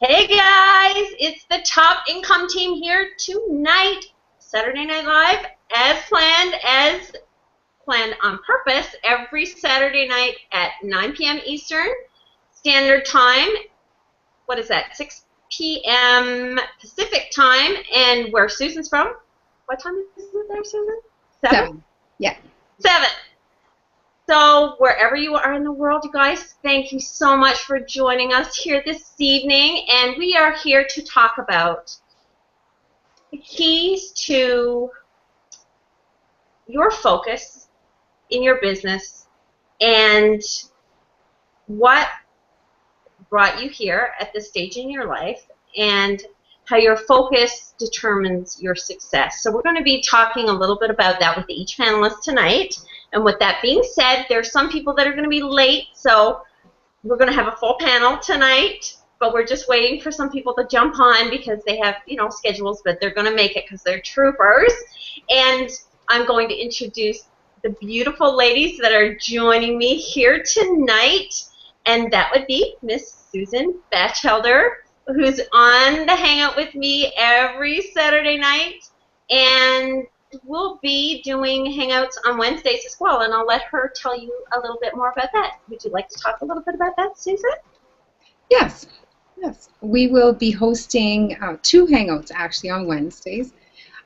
Hey guys, it's the top income team here tonight, Saturday Night Live, as planned on purpose, every Saturday night at 9 p.m. Eastern Standard Time. What is that? 6 p.m. Pacific Time, and where Susan's from. What time is it there, Susan? 7. Yeah. 7. So wherever you are in the world, you guys, thank you so much for joining us here this evening. And we are here to talk about the keys to your focus in your business and what brought you here at this stage in your life and how your focus determines your success. So we're going to be talking a little bit about that with each panelist tonight. And with that being said, there's some people that are going to be late, so we're going to have a full panel tonight, but we're just waiting for some people to jump on because they have, schedules, but they're going to make it because they're troopers. And I'm going to introduce the beautiful ladies that are joining me here tonight, and that would be Miss Susan Batchelder, who's on the Hangout with me every Saturday night, and we'll be doing Hangouts on Wednesdays as well, and I'll let her tell you a little bit more about that. Would you like to talk a little bit about that, Susan? Yes. Yes. We will be hosting 2 Hangouts actually on Wednesdays.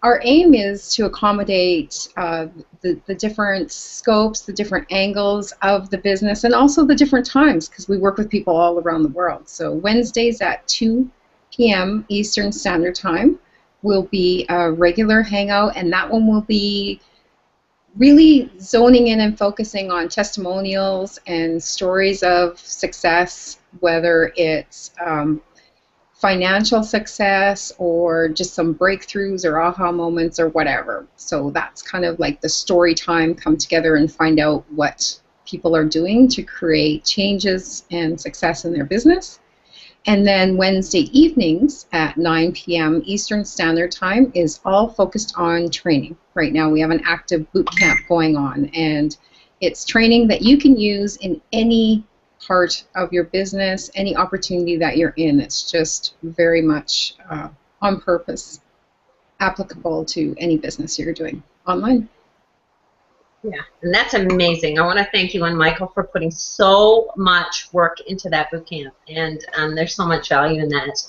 Our aim is to accommodate the different scopes, the different angles of the business, and also the different times because we work with people all around the world. So Wednesdays at 2 p.m. Eastern Standard Time will be a regular Hangout, and that one will be really zoning in and focusing on testimonials and stories of success, whether it's financial success or just some breakthroughs or aha moments or whatever. So that's kind of like the story time, come together and find out what people are doing to create changes and success in their business. And then Wednesday evenings at 9 p.m. Eastern Standard Time is all focused on training. Right now we have an active boot camp going on, and it's training that you can use in any part of your business, any opportunity that you're in. It's just very much on purpose, applicable to any business you're doing online. Yeah, and that's amazing. I want to thank you and Michael for putting so much work into that boot camp, and there's so much value in that.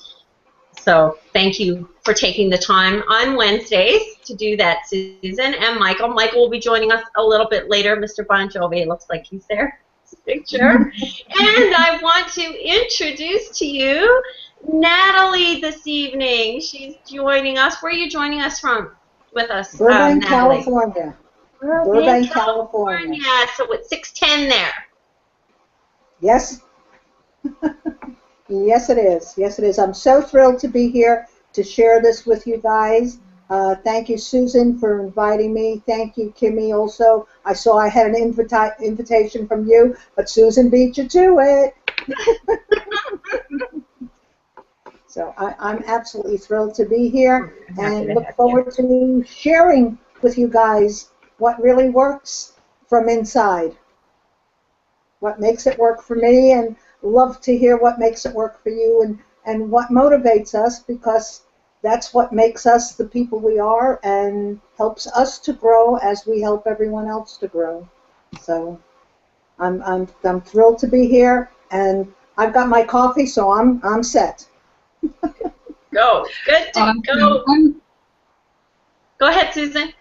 So thank you for taking the time on Wednesdays to do that, Susan and Michael. Michael will be joining us a little bit later. Mr. Bon Jovi, it looks like he's there. Picture. And I want to introduce to you Natalie this evening. She's joining us. Where are you joining us from with us, Burbank, Natalie? California. Burbank, California. So it's 6:10 there. Yes. Yes, it is. Yes, it is. I'm so thrilled to be here to share this with you guys. Thank you, Susan, for inviting me. Thank you, Kimmy, also. I saw I had an invitation from you, but Susan beat you to it. So I'm absolutely thrilled to be here and look forward to sharing with you guys what really works from inside, what makes it work for me, and love to hear what makes it work for you and what motivates us, because that's what makes us the people we are and helps us to grow as we help everyone else to grow. So I'm thrilled to be here, and I've got my coffee, so I'm set. Go. Good to go. Go ahead, Susan.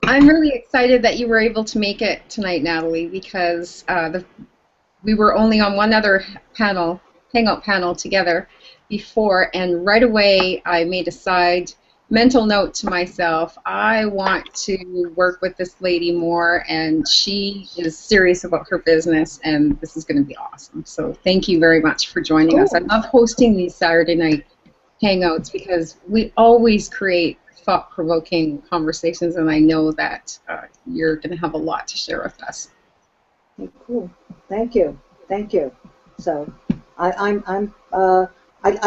I'm really excited that you were able to make it tonight, Natalie, because we were only on one other panel, Hangout panel together before, and right away I made a side mental note to myself. I want to work with this lady more, and she is serious about her business, and this is going to be awesome. So thank you very much for joining us. I love hosting these Saturday night Hangouts because we always create thought-provoking conversations, and I know that you're going to have a lot to share with us. Cool. Thank you. Thank you. So I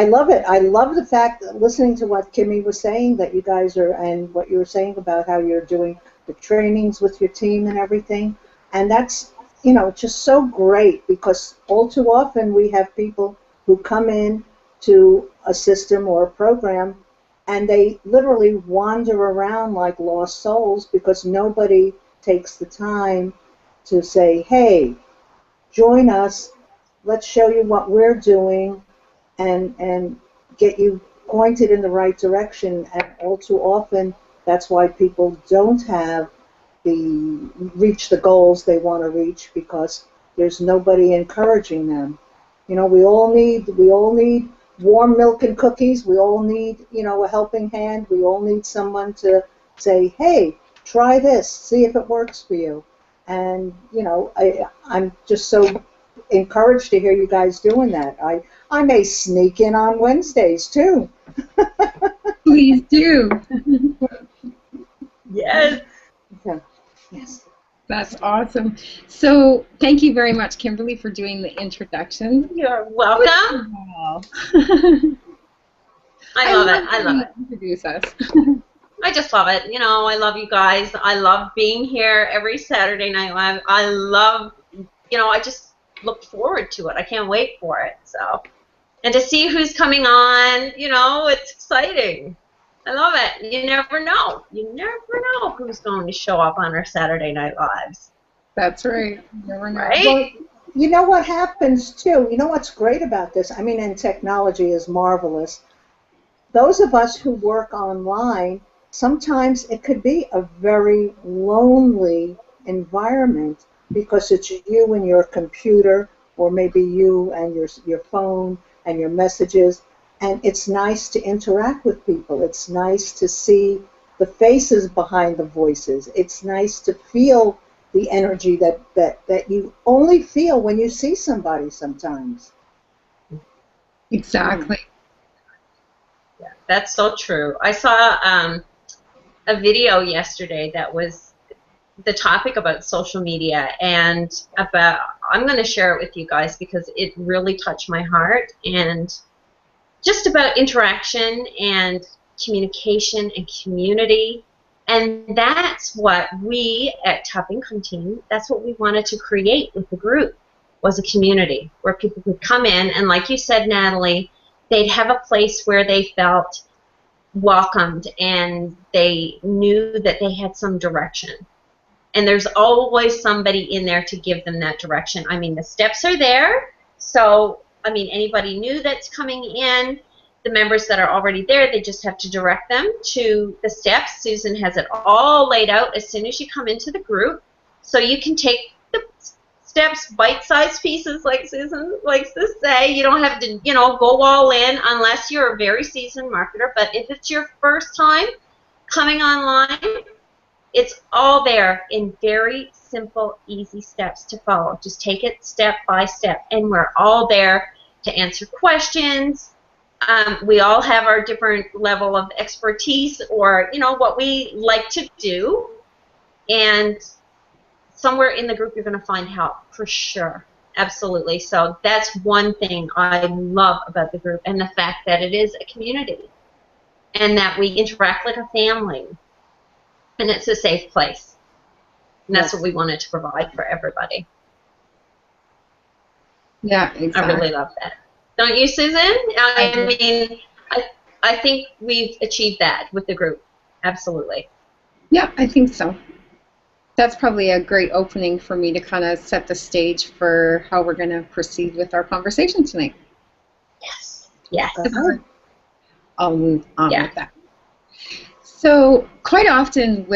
love it. I love the fact that listening to what Kimmy was saying, that you guys are, and what you were saying about how you're doing the trainings with your team and everything. And that's, just so great, because all too often we have people who come in to a system or a program, and they literally wander around like lost souls because nobody takes the time to say, hey, join us, let's show you what we're doing, and get you pointed in the right direction. And all too often, that's why people don't reach the goals they want to reach, because there's nobody encouraging them. You know, we all need warm milk and cookies. We all need, you know, a helping hand. We all need someone to say, hey, try this, see if it works for you. And, you know, I'm just so encouraged to hear you guys doing that. I may sneak in on Wednesdays too. Please do. Yes. Okay. Yes. That's awesome. So thank you very much, Kimberly, for doing the introduction. You're welcome. I love it. I love it. Introduce us. I just love it. You know, I love you guys. I love being here every Saturday night. I love, you know, I just look forward to it. I can't wait for it. So, and to see who's coming on, you know, it's exciting. I love it. You never know. You never know who's going to show up on our Saturday Night Lives. That's right. You never know. Right? Well, you know what happens too? You know what's great about this? I mean, and technology is marvelous. Those of us who work online, sometimes it could be a very lonely environment because it's you and your computer, or maybe you and your phone and your messages. And it's nice to interact with people. It's nice to see the faces behind the voices. It's nice to feel the energy that you only feel when you see somebody sometimes. Exactly. Yeah, that's so true. I saw a video yesterday that was the topic about social media, and about, I'm going to share it with you guys because it really touched my heart, and just about interaction and communication and community. And that's what we at Top Income Team, that's what we wanted to create with the group, was a community where people could come in and, like you said, Natalie, they'd have a place where they felt welcomed and they knew that they had some direction. And there's always somebody in there to give them that direction. I mean, the steps are there, so I mean, anybody new that's coming in, the members that are already there, they just have to direct them to the steps. Susan has it all laid out as soon as you come into the group. So you can take the steps, bite-sized pieces, like Susan likes to say. You don't have to, you know, go all in unless you're a very seasoned marketer. But if it's your first time coming online, it's all there in very simple, easy steps to follow. Just take it step by step, and we're all there to answer questions. We all have our different level of expertise, or, you know, what we like to do, and somewhere in the group you're going to find help for sure. Absolutely. So that's one thing I love about the group, and the fact that it is a community and that we interact like a family, and it's a safe place. And that's what we wanted to provide for everybody. Yeah, exactly. I really love that. Don't you, Susan? I mean, I think we've achieved that with the group. Absolutely. Yeah, I think so. That's probably a great opening for me to kind of set the stage for how we're going to proceed with our conversation tonight. Yes. Yes. I'll move on with that. So quite often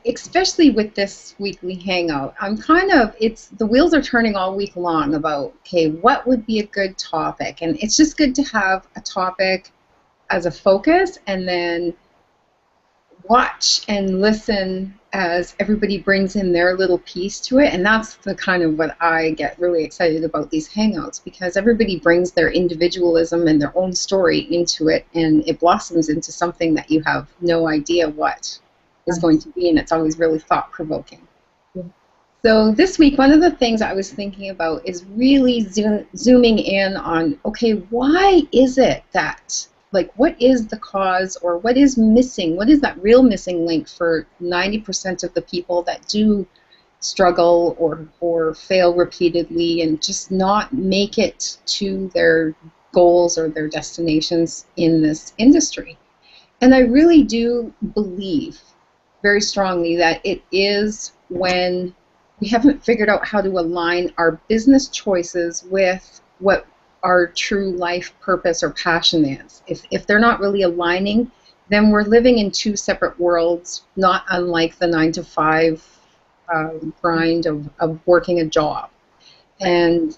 especially with this weekly hangout, the wheels are turning all week long about, okay, what would be a good topic? And it's just good to have a topic as a focus, and then watch and listen as everybody brings in their little piece to it. And that's the kind of what I get really excited about these hangouts, because everybody brings their individualism and their own story into it, and it blossoms into something that you have no idea what is going to be, and it's always really thought-provoking. Yeah. So this week, one of the things I was thinking about is really zooming in on, okay, why is it that, like, what is the cause, or what is missing? What is that real missing link for 90% of the people that do struggle or fail repeatedly and just not make it to their goals or their destinations in this industry. And I really do believe very strongly that it is when we haven't figured out how to align our business choices with what our true life purpose or passion is. If they're not really aligning, then we're living in two separate worlds, not unlike the 9-to-5 grind of working a job. And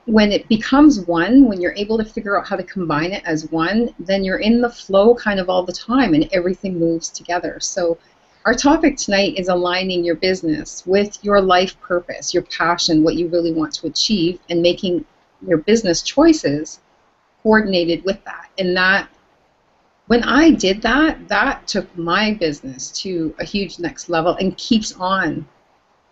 when it becomes one, when you're able to figure out how to combine it as one, then you're in the flow kind of all the time and everything moves together. So our topic tonight is aligning your business with your life purpose, your passion, what you really want to achieve, and making your business choices coordinated with that. And that, when I did that, that took my business to a huge next level and keeps on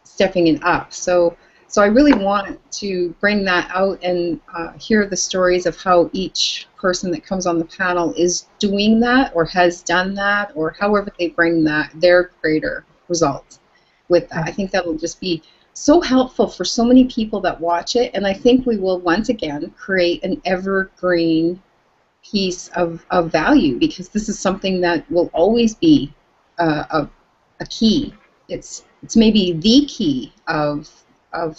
stepping it up. So I really want to bring that out and hear the stories of how each person that comes on the panel is doing that or has done that, or however they bring that, their greater results with that. I think that will just be so helpful for so many people that watch it, and I think we will once again create an evergreen piece of value, because this is something that will always be a key. It's maybe the key of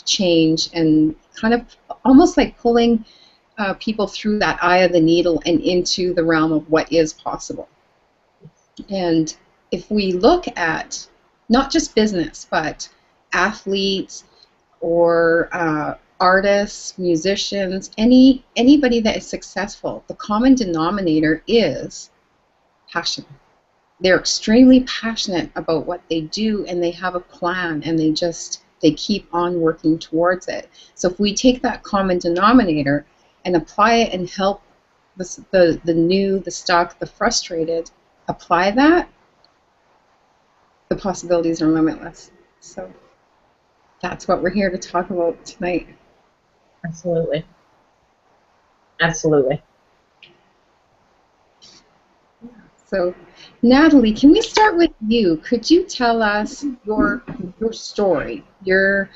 change, and kind of almost like pulling people through that eye of the needle and into the realm of what is possible. And if we look at not just business, but athletes or artists, musicians, anybody that is successful, the common denominator is passion. They're extremely passionate about what they do, and they have a plan, and they keep on working towards it. So if we take that common denominator and apply it and help the new, the stuck, the frustrated apply that, the possibilities are limitless. So that's what we're here to talk about tonight. Absolutely. Absolutely. So, Natalie, can we start with you? Could you tell us your story, your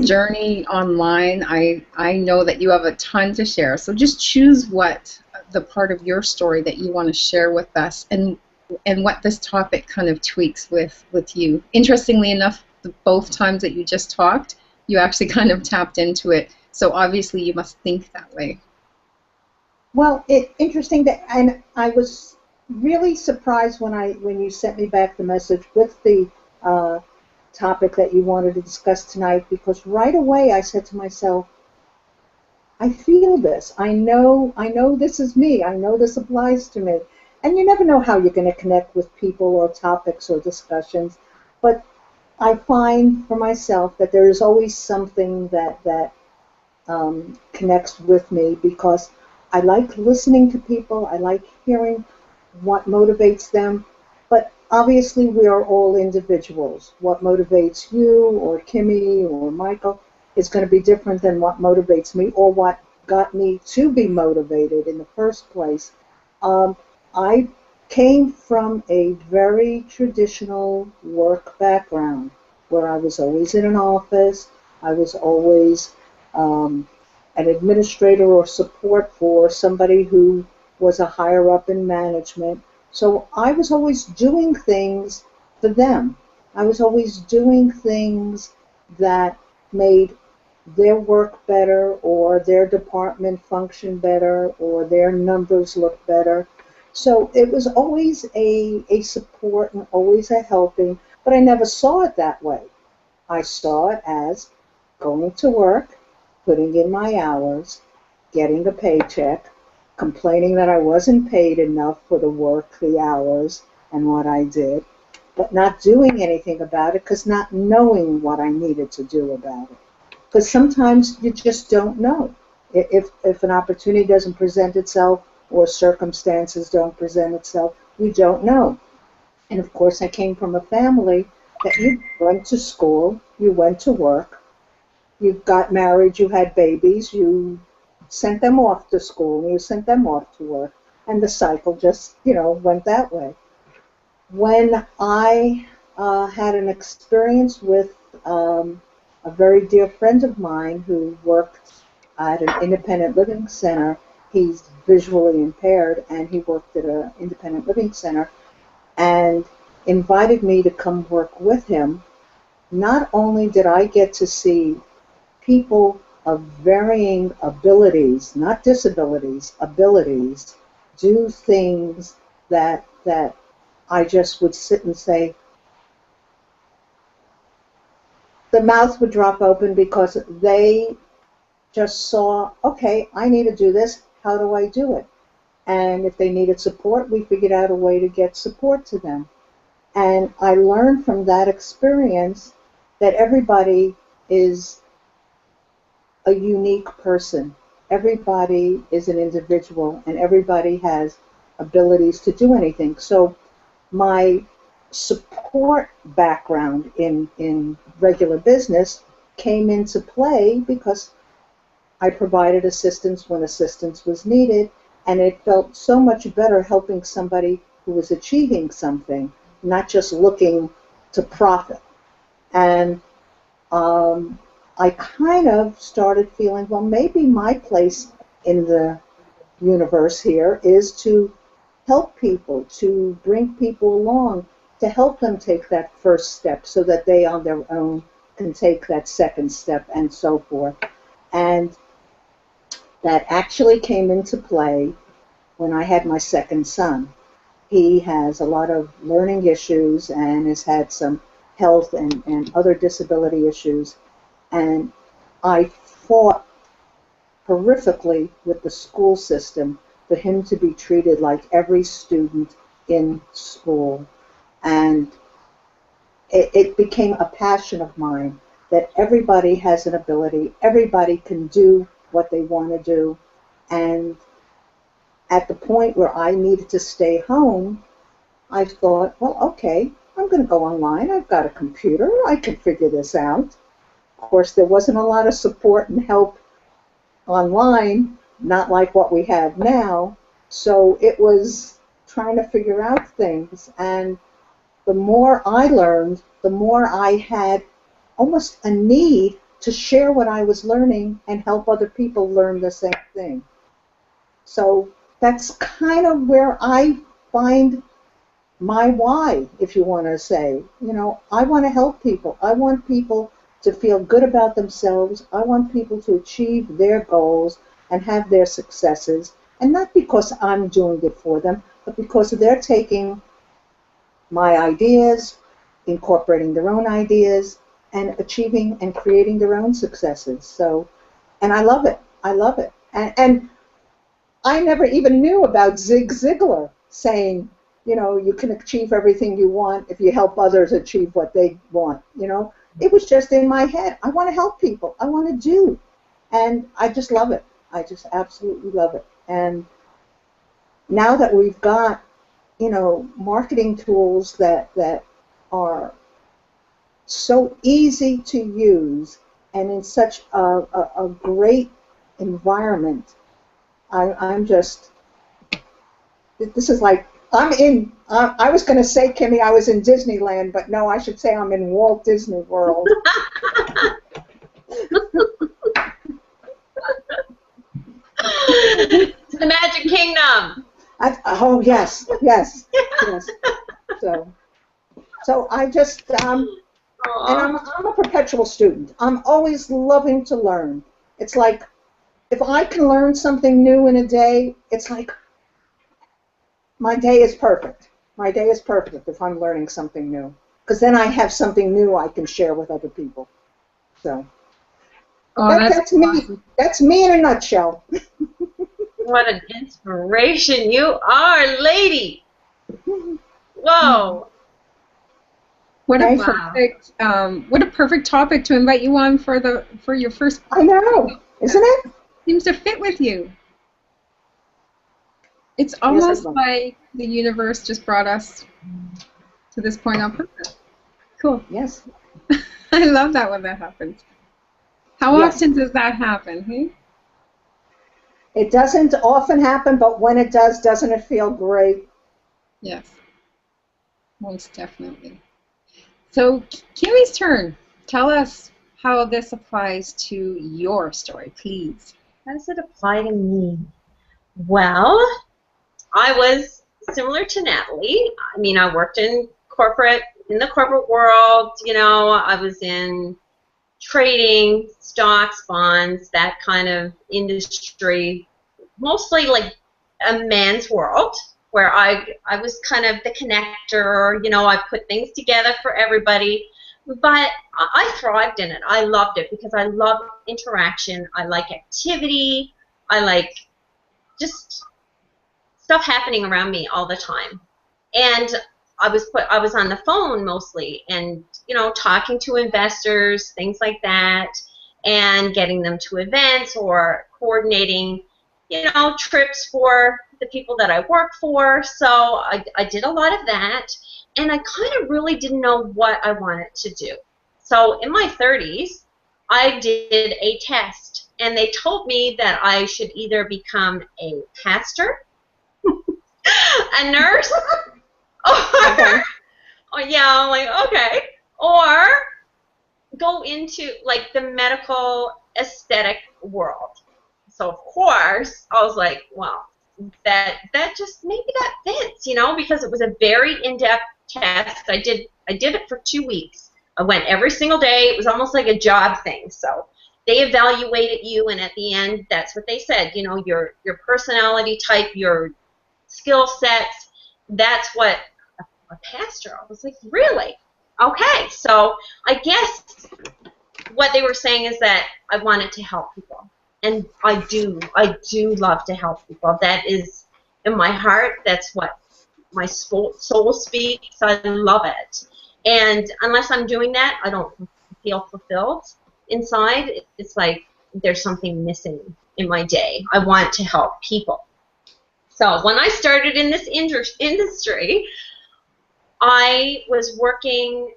journey online? I know that you have a ton to share, so just choose what the part of your story that you want to share with us, and what this topic kind of tweaks with you. Interestingly enough, both times that you just talked, you actually kind of tapped into it. So obviously you must think that way. Well, interesting that, and I was really surprised when you sent me back the message with the topic that you wanted to discuss tonight, because right away I said to myself, I feel this. I know this is me. I know this applies to me. And you never know how you're going to connect with people or topics or discussions, but I find for myself that there is always something that connects with me, because I like listening to people. I like hearing what motivates them, but obviously we are all individuals. What motivates you or Kimmy or Michael is going to be different than what motivates me, or what got me to be motivated in the first place. I came from a very traditional work background where I was always in an office. I was always an administrator or support for somebody who was a higher up in management. So I was always doing things for them. I was always doing things that made their work better, or their department function better, or their numbers look better. So it was always a support and always a helping, but I never saw it that way. I saw it as going to work, putting in my hours, getting a paycheck, complaining that I wasn't paid enough for the work, the hours, and what I did, but not doing anything about it, because not knowing what I needed to do about it. Because sometimes you just don't know. If an opportunity doesn't present itself, or circumstances don't present itself, you don't know. And of course, I came from a family that you went to school, you went to work, you got married, you had babies, you sent them off to school, you sent them off to work, and the cycle just, went that way. When I had an experience with a very dear friend of mine who worked at an independent living center, he's visually impaired, and he worked at an independent living center, and invited me to come work with him. Not only did I get to see people of varying abilities, not disabilities, abilities, do things that I just would sit and say, the mouth would drop open because they just saw, okay, I need to do this, how do I do it? And if they needed support, we figured out a way to get support to them. And I learned from that experience that everybody is a unique person. Everybody is an individual, and everybody has abilities to do anything. So my support background in regular business came into play because I provided assistance when assistance was needed, and it felt so much better helping somebody who was achieving something, not just looking to profit. And I kind of started feeling, well, maybe my place in the universe here is to help people, to bring people along, to help them take that first step so that they on their own can take that second step and so forth. And that actually came into play when I had my second son. He has a lot of learning issues and has had some health and other disability issues. And I fought horrifically with the school system for him to be treated like every student in school. And it became a passion of mine that everybody has an ability, everybody can do what they want to do. And at the point where I needed to stay home, I thought, well, okay, I'm going to go online. I've got a computer. I can figure this out. Of course, there wasn't a lot of support and help online, not like what we have now. So it was trying to figure out things. And the more I learned, the more I had almost a need to share what I was learning and help other people learn the same thing. So that's kind of where I find my why, if you want to say. You know, I want to help people. I want people to feel good about themselves. I want people to achieve their goals and have their successes. And not because I'm doing it for them, but because they're taking my ideas, incorporating their own ideas, and achieving and creating their own successes. So, and I love it. I love it. And I never even knew about Zig Ziglar saying, you know, you can achieve everything you want if you help others achieve what they want. You know, it was just in my head. I want to help people. I want to do. And I just love it. I just absolutely love it. And now that we've got, you know, marketing tools that are so easy to use and in such a great environment, I'm just, this is like, I'm in, I was going to say, Kimmy, I was in Disneyland, but no, I should say I'm in Walt Disney World. It's the Magic Kingdom. Oh, yes, yes, yes. So I just, and I'm a perpetual student. I'm always loving to learn. It's like, if I can learn something new in a day, it's like, my day is perfect. My day is perfect if I'm learning something new. Because then I have something new I can share with other people. So, that's me. Awesome. That's me in a nutshell. What an inspiration you are, lady. Whoa. What a Wow. perfect topic to invite you on for your first. I know, isn't it? Seems to fit with you. It's almost like the universe just brought us to this point on purpose. Cool. Yes. I love that when that happens. How often does that happen? Hey? It doesn't often happen, but when it does, doesn't it feel great? Yes. Most definitely. So, Kiwi's turn. Tell us how this applies to your story, please. How does it apply to me? Well, I was similar to Natalie. I mean, I worked in the corporate world. You know, I was in trading, stocks, bonds, that kind of industry, mostly like a man's world, where I was kind of the connector. You know, I put things together for everybody. But I thrived in it. I loved it because I love interaction. I like activity. I like just stuff happening around me all the time. And I was on the phone mostly, and you know, talking to investors, things like that, and getting them to events or coordinating, you know, trips for the people that I work for. So I did a lot of that, and I kind of really didn't know what I wanted to do. So in my 30s, I did a test, and they told me that I should either become a pastor, a nurse, or, or yeah, I'm like, okay, or go into like the medical aesthetic world. So of course I was like, well, that just maybe that fits, you know, because it was a very in-depth test. I did it for 2 weeks. I went every single day. It was almost like a job thing. So they evaluated you, and at the end, that's what they said. You know, your personality type, your skill sets. That's what a pastor. I was like, really? Okay. So I guess what they were saying is that I wanted to help people. And I do love to help people. That is in my heart. That's what my soul speaks. I love it. And unless I'm doing that, I don't feel fulfilled inside. It's like there's something missing in my day. I want to help people. So when I started in this industry, I was working.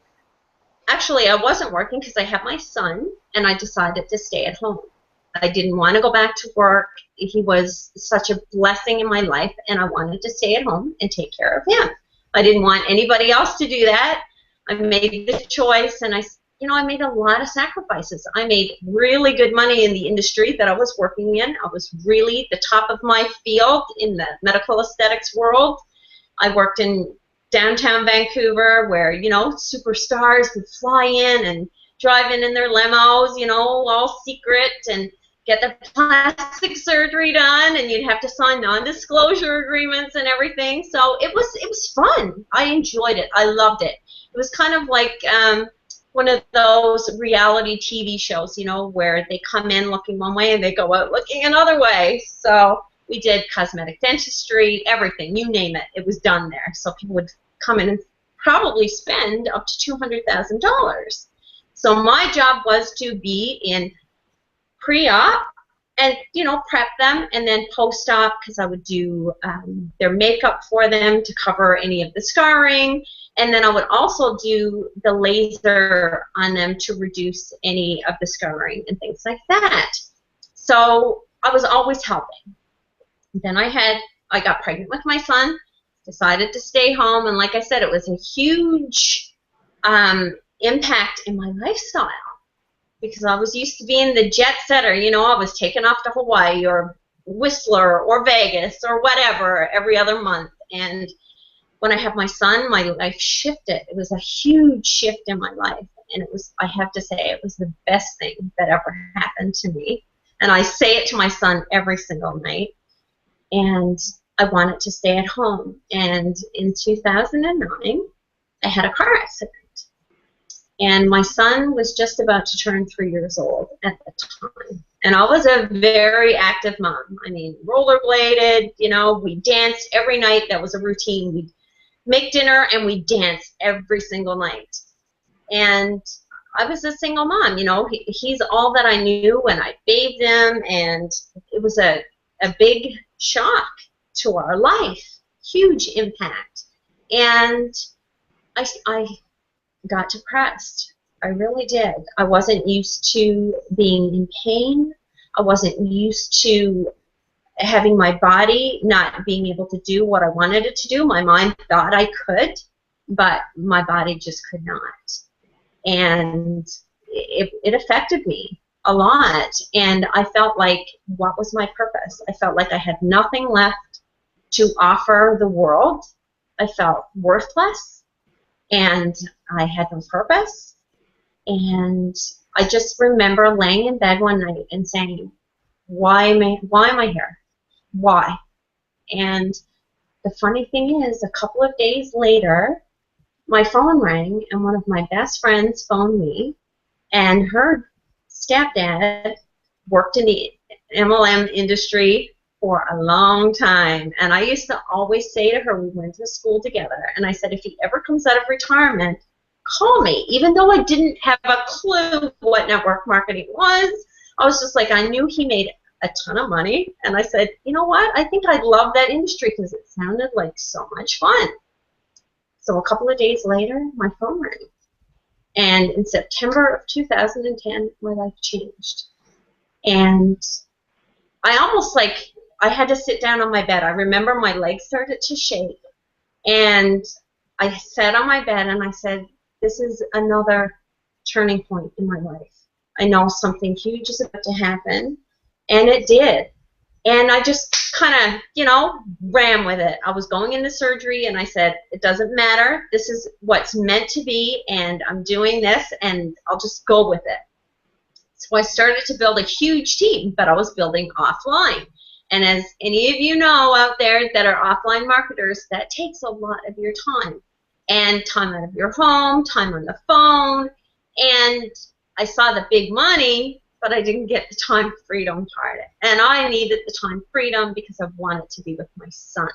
Actually, I wasn't working because I had my son, and I decided to stay at home. I didn't want to go back to work. He was such a blessing in my life, and I wanted to stay at home and take care of him. I didn't want anybody else to do that. I made the choice, and I made a lot of sacrifices. I made really good money in the industry that I was working in. I was really the top of my field in the medical aesthetics world. I worked in downtown Vancouver where, you know, superstars would fly in and drive in their limos, you know, all secret, and get the plastic surgery done, and you'd have to sign non-disclosure agreements and everything. So it was fun. I enjoyed it. I loved it. It was kind of like one of those reality TV shows, you know, where they come in looking one way and they go out looking another way. So we did cosmetic dentistry, everything, you name it. It was done there. So people would come in and probably spend up to $200,000. So my job was to be in pre-op and, you know, prep them, and then post-op, because I would do their makeup for them to cover any of the scarring, and then I would also do the laser on them to reduce any of the scarring and things like that. So I was always helping. Then I got pregnant with my son, decided to stay home, and like I said, it was a huge impact in my lifestyle, because I was used to being the jet setter. You know, I was taken off to Hawaii or Whistler or Vegas or whatever every other month. And when I had my son, my life shifted. It was a huge shift in my life. And it was, I have to say, it was the best thing that ever happened to me. And I say it to my son every single night. And I wanted to stay at home. And in 2009, I had a car accident. And my son was just about to turn 3 years old at the time. And I was a very active mom. I mean, rollerbladed, you know, we danced every night. That was a routine. We'd make dinner and we'd dance every single night. And I was a single mom, you know. He's all that I knew, and I bathed him, and it was a big shock to our life, huge impact. And I got depressed. I really did. I wasn't used to being in pain. I wasn't used to having my body not being able to do what I wanted it to do. My mind thought I could, but my body just could not. And it affected me. a lot, and I felt like, what was my purpose? I felt like I had nothing left to offer the world. I felt worthless, and I had no purpose. And I just remember laying in bed one night and saying, why am I here? Why? And the funny thing is, a couple of days later, my phone rang, and one of my best friends phoned me, and her stepdad worked in the MLM industry for a long time. And I used to always say to her, we went to school together, and I said, if he ever comes out of retirement, call me. Even though I didn't have a clue what network marketing was, I was just like, I knew he made a ton of money, and I said, you know what, I think I'd love that industry because it sounded like so much fun. So a couple of days later, my phone rang. And in September of 2010, my life changed. And I almost I had to sit down on my bed. I remember my legs started to shake. And I sat on my bed and I said, this is another turning point in my life. I know something huge is about to happen. And it did. And I just kind of, ran with it. I was going into surgery, and I said, it doesn't matter. This is what's meant to be, and I'm doing this, and I'll just go with it. So I started to build a huge team, but I was building offline. And as any of you know out there that are offline marketers, that takes a lot of your time. And time out of your home, time on the phone. And I saw the big money, but I didn't get the time freedom part. And I needed the time freedom because I wanted to be with my son.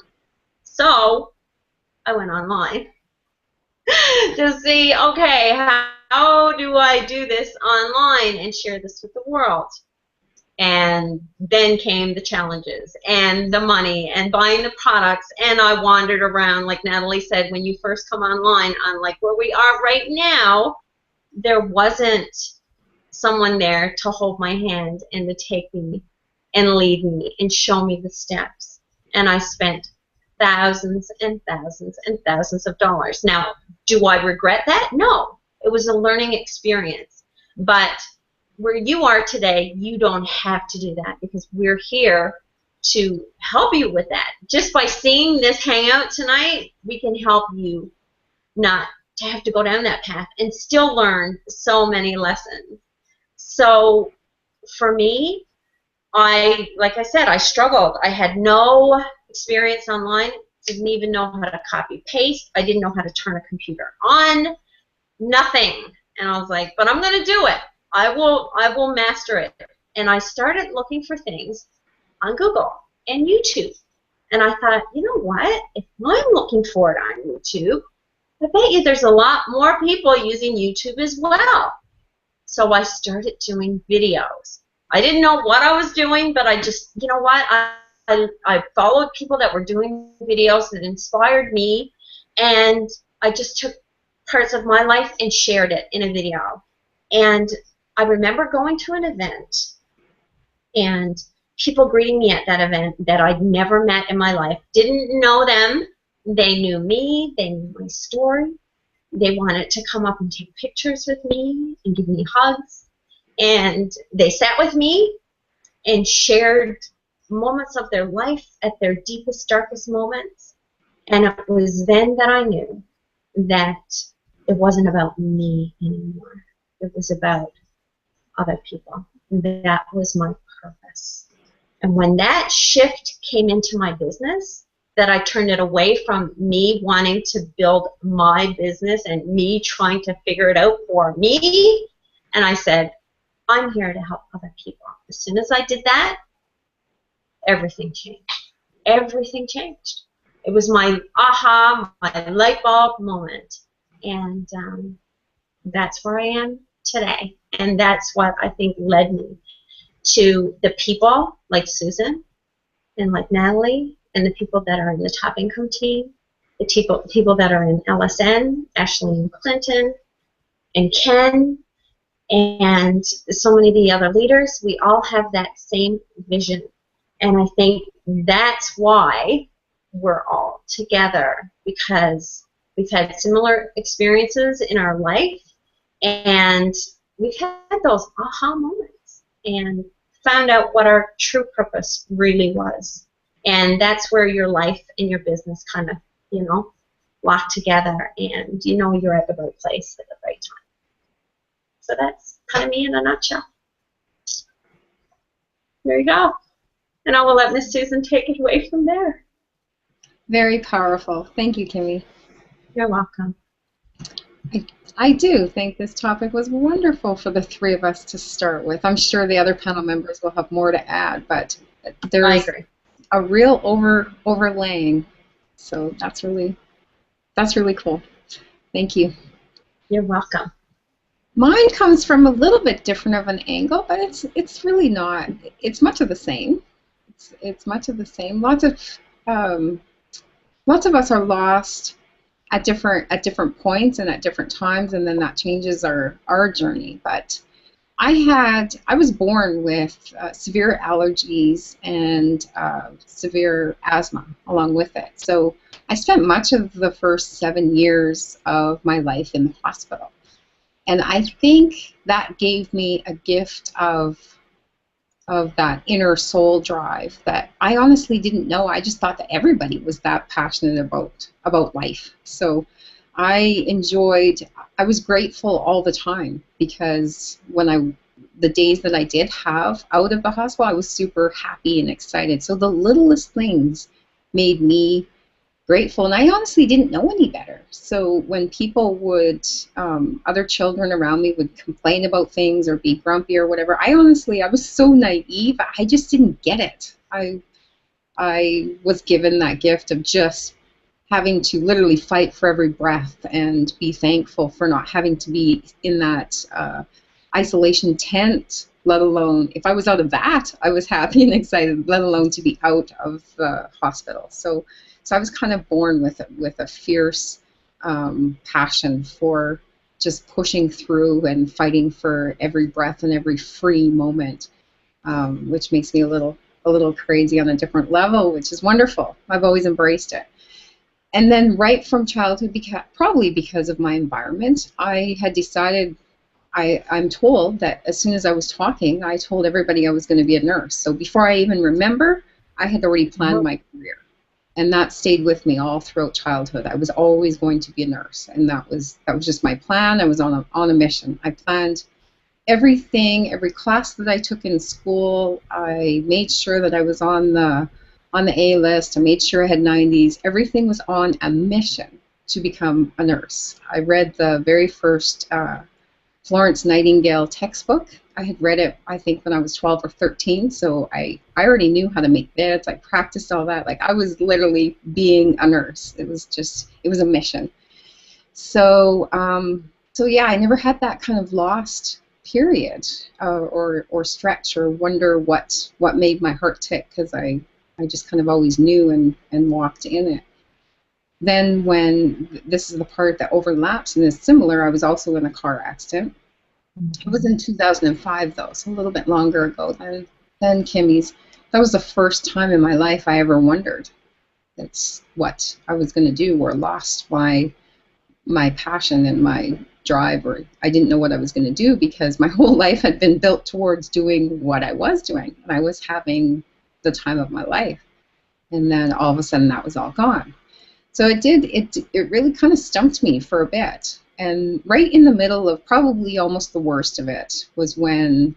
So I went online to see, okay, how do I do this online and share this with the world? And then came the challenges and the money and buying the products. And I wandered around, like Natalie said, when you first come online, unlike where we are right now, there wasn't someone there to hold my hand and to take me and lead me and show me the steps. And I spent thousands and thousands and thousands of dollars. Now, do I regret that? No. It was a learning experience. But where you are today, you don't have to do that because we're here to help you with that. Just by seeing this hangout tonight, we can help you not to have to go down that path and still learn so many lessons. So for me, like I said, I struggled. I had no experience online, didn't even know how to copy paste. I didn't know how to turn a computer on, nothing. And I was like, but I'm going to do it. I will master it. And I started looking for things on Google and YouTube. And I thought, you know what? If I'm looking for it on YouTube, I bet you there's a lot more people using YouTube as well. So I started doing videos. I didn't know what I was doing, but I just, you know what? I followed people that were doing videos that inspired me, and I just took parts of my life and shared it in a video. And I remember going to an event and people greeting me at that event that I'd never met in my life. Didn't know them. They knew me. They knew my story. They wanted to come up and take pictures with me and give me hugs. And they sat with me and shared moments of their life at their deepest, darkest moments. And it was then that I knew that it wasn't about me anymore. It was about other people. That was my purpose. And when that shift came into my business, that I turned it away from me wanting to build my business and me trying to figure it out for me, and I said, I'm here to help other people. As soon as I did that, everything changed. Everything changed. It was my aha, my light bulb moment. And that's where I am today. And that's what I think led me to the people like Susan and like Natalie and the people that are in the top income team, the people that are in LSN, Ashley and Clinton, and Ken, and so many of the other leaders. We all have that same vision. And I think that's why we're all together, because we've had similar experiences in our life, and we've had those aha moments. and found out what our true purpose really was. And that's where your life and your business kind of, lock together, and you're at the right place at the right time. So that's kind of me in a nutshell. There you go. And I will let Miss Susan take it away from there. Very powerful. Thank you, Kimmy. You're welcome. I do think this topic was wonderful for the three of us to start with. I'm sure the other panel members will have more to add, but there's a real overlaying. So that's really cool. Thank you. You're welcome. Mine comes from a little bit different of an angle, but it's really not. It's much of the same. It's much of the same. Lots of us are lost at different points and at different times, and then that changes our journey. But I was born with severe allergies and severe asthma along with it. So I spent much of the first 7 years of my life in the hospital. And I think that gave me a gift of that inner soul drive that I honestly didn't know. I just thought that everybody was that passionate about life. So I was grateful all the time, because the days that I did have out of the hospital, I was super happy and excited. So the littlest things made me grateful, and I honestly didn't know any better. So when people other children around me would complain about things or be grumpy or whatever, I was so naive, I just didn't get it. I was given that gift of just having to literally fight for every breath and be thankful for not having to be in that isolation tent, let alone, if I was out of that, I was happy and excited, let alone to be out of the hospital. So I was kind of born with a fierce passion for just pushing through and fighting for every breath and every free moment, which makes me a little crazy on a different level, which is wonderful. I've always embraced it. And then right from childhood, probably because of my environment, I had decided, I'm told that as soon as I was talking, I told everybody I was going to be a nurse. So before I even remember, I had already planned my career. And that stayed with me all throughout childhood. I was always going to be a nurse, and that was just my plan. I was on a mission. I planned everything, every class that I took in school. I made sure that I was on the A list. I made sure I had 90s. Everything was on a mission to become a nurse. I read the very first Florence Nightingale textbook. I had read it, I think, when I was 12 or 13, so I already knew how to make beds. I practiced all that. Like, I was literally being a nurse. It was a mission. So yeah, I never had that kind of lost period or stretch or wonder what made my heart tick, because I just kind of always knew and walked in it. Then when, this is the part that overlaps and is similar, I was also in a car accident. It was in 2005, though, so a little bit longer ago than Kimmy's. That was the first time in my life I ever wondered that's what I was going to do, or lost my passion and my drive, or I didn't know what I was going to do, because my whole life had been built towards doing what I was doing, and I was having the time of my life. And then all of a sudden that was all gone. So it really kind of stumped me for a bit. And right in the middle of probably almost the worst of it was when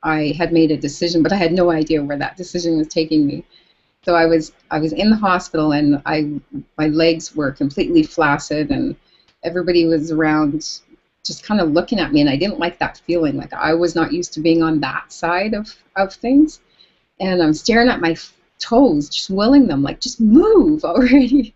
I had made a decision, but I had no idea where that decision was taking me. So I was in the hospital, and my legs were completely flaccid, and everybody was around just kind of looking at me, and I didn't like that feeling. Like, I was not used to being on that side of things. And I'm staring at my toes, just willing them, like, just move already.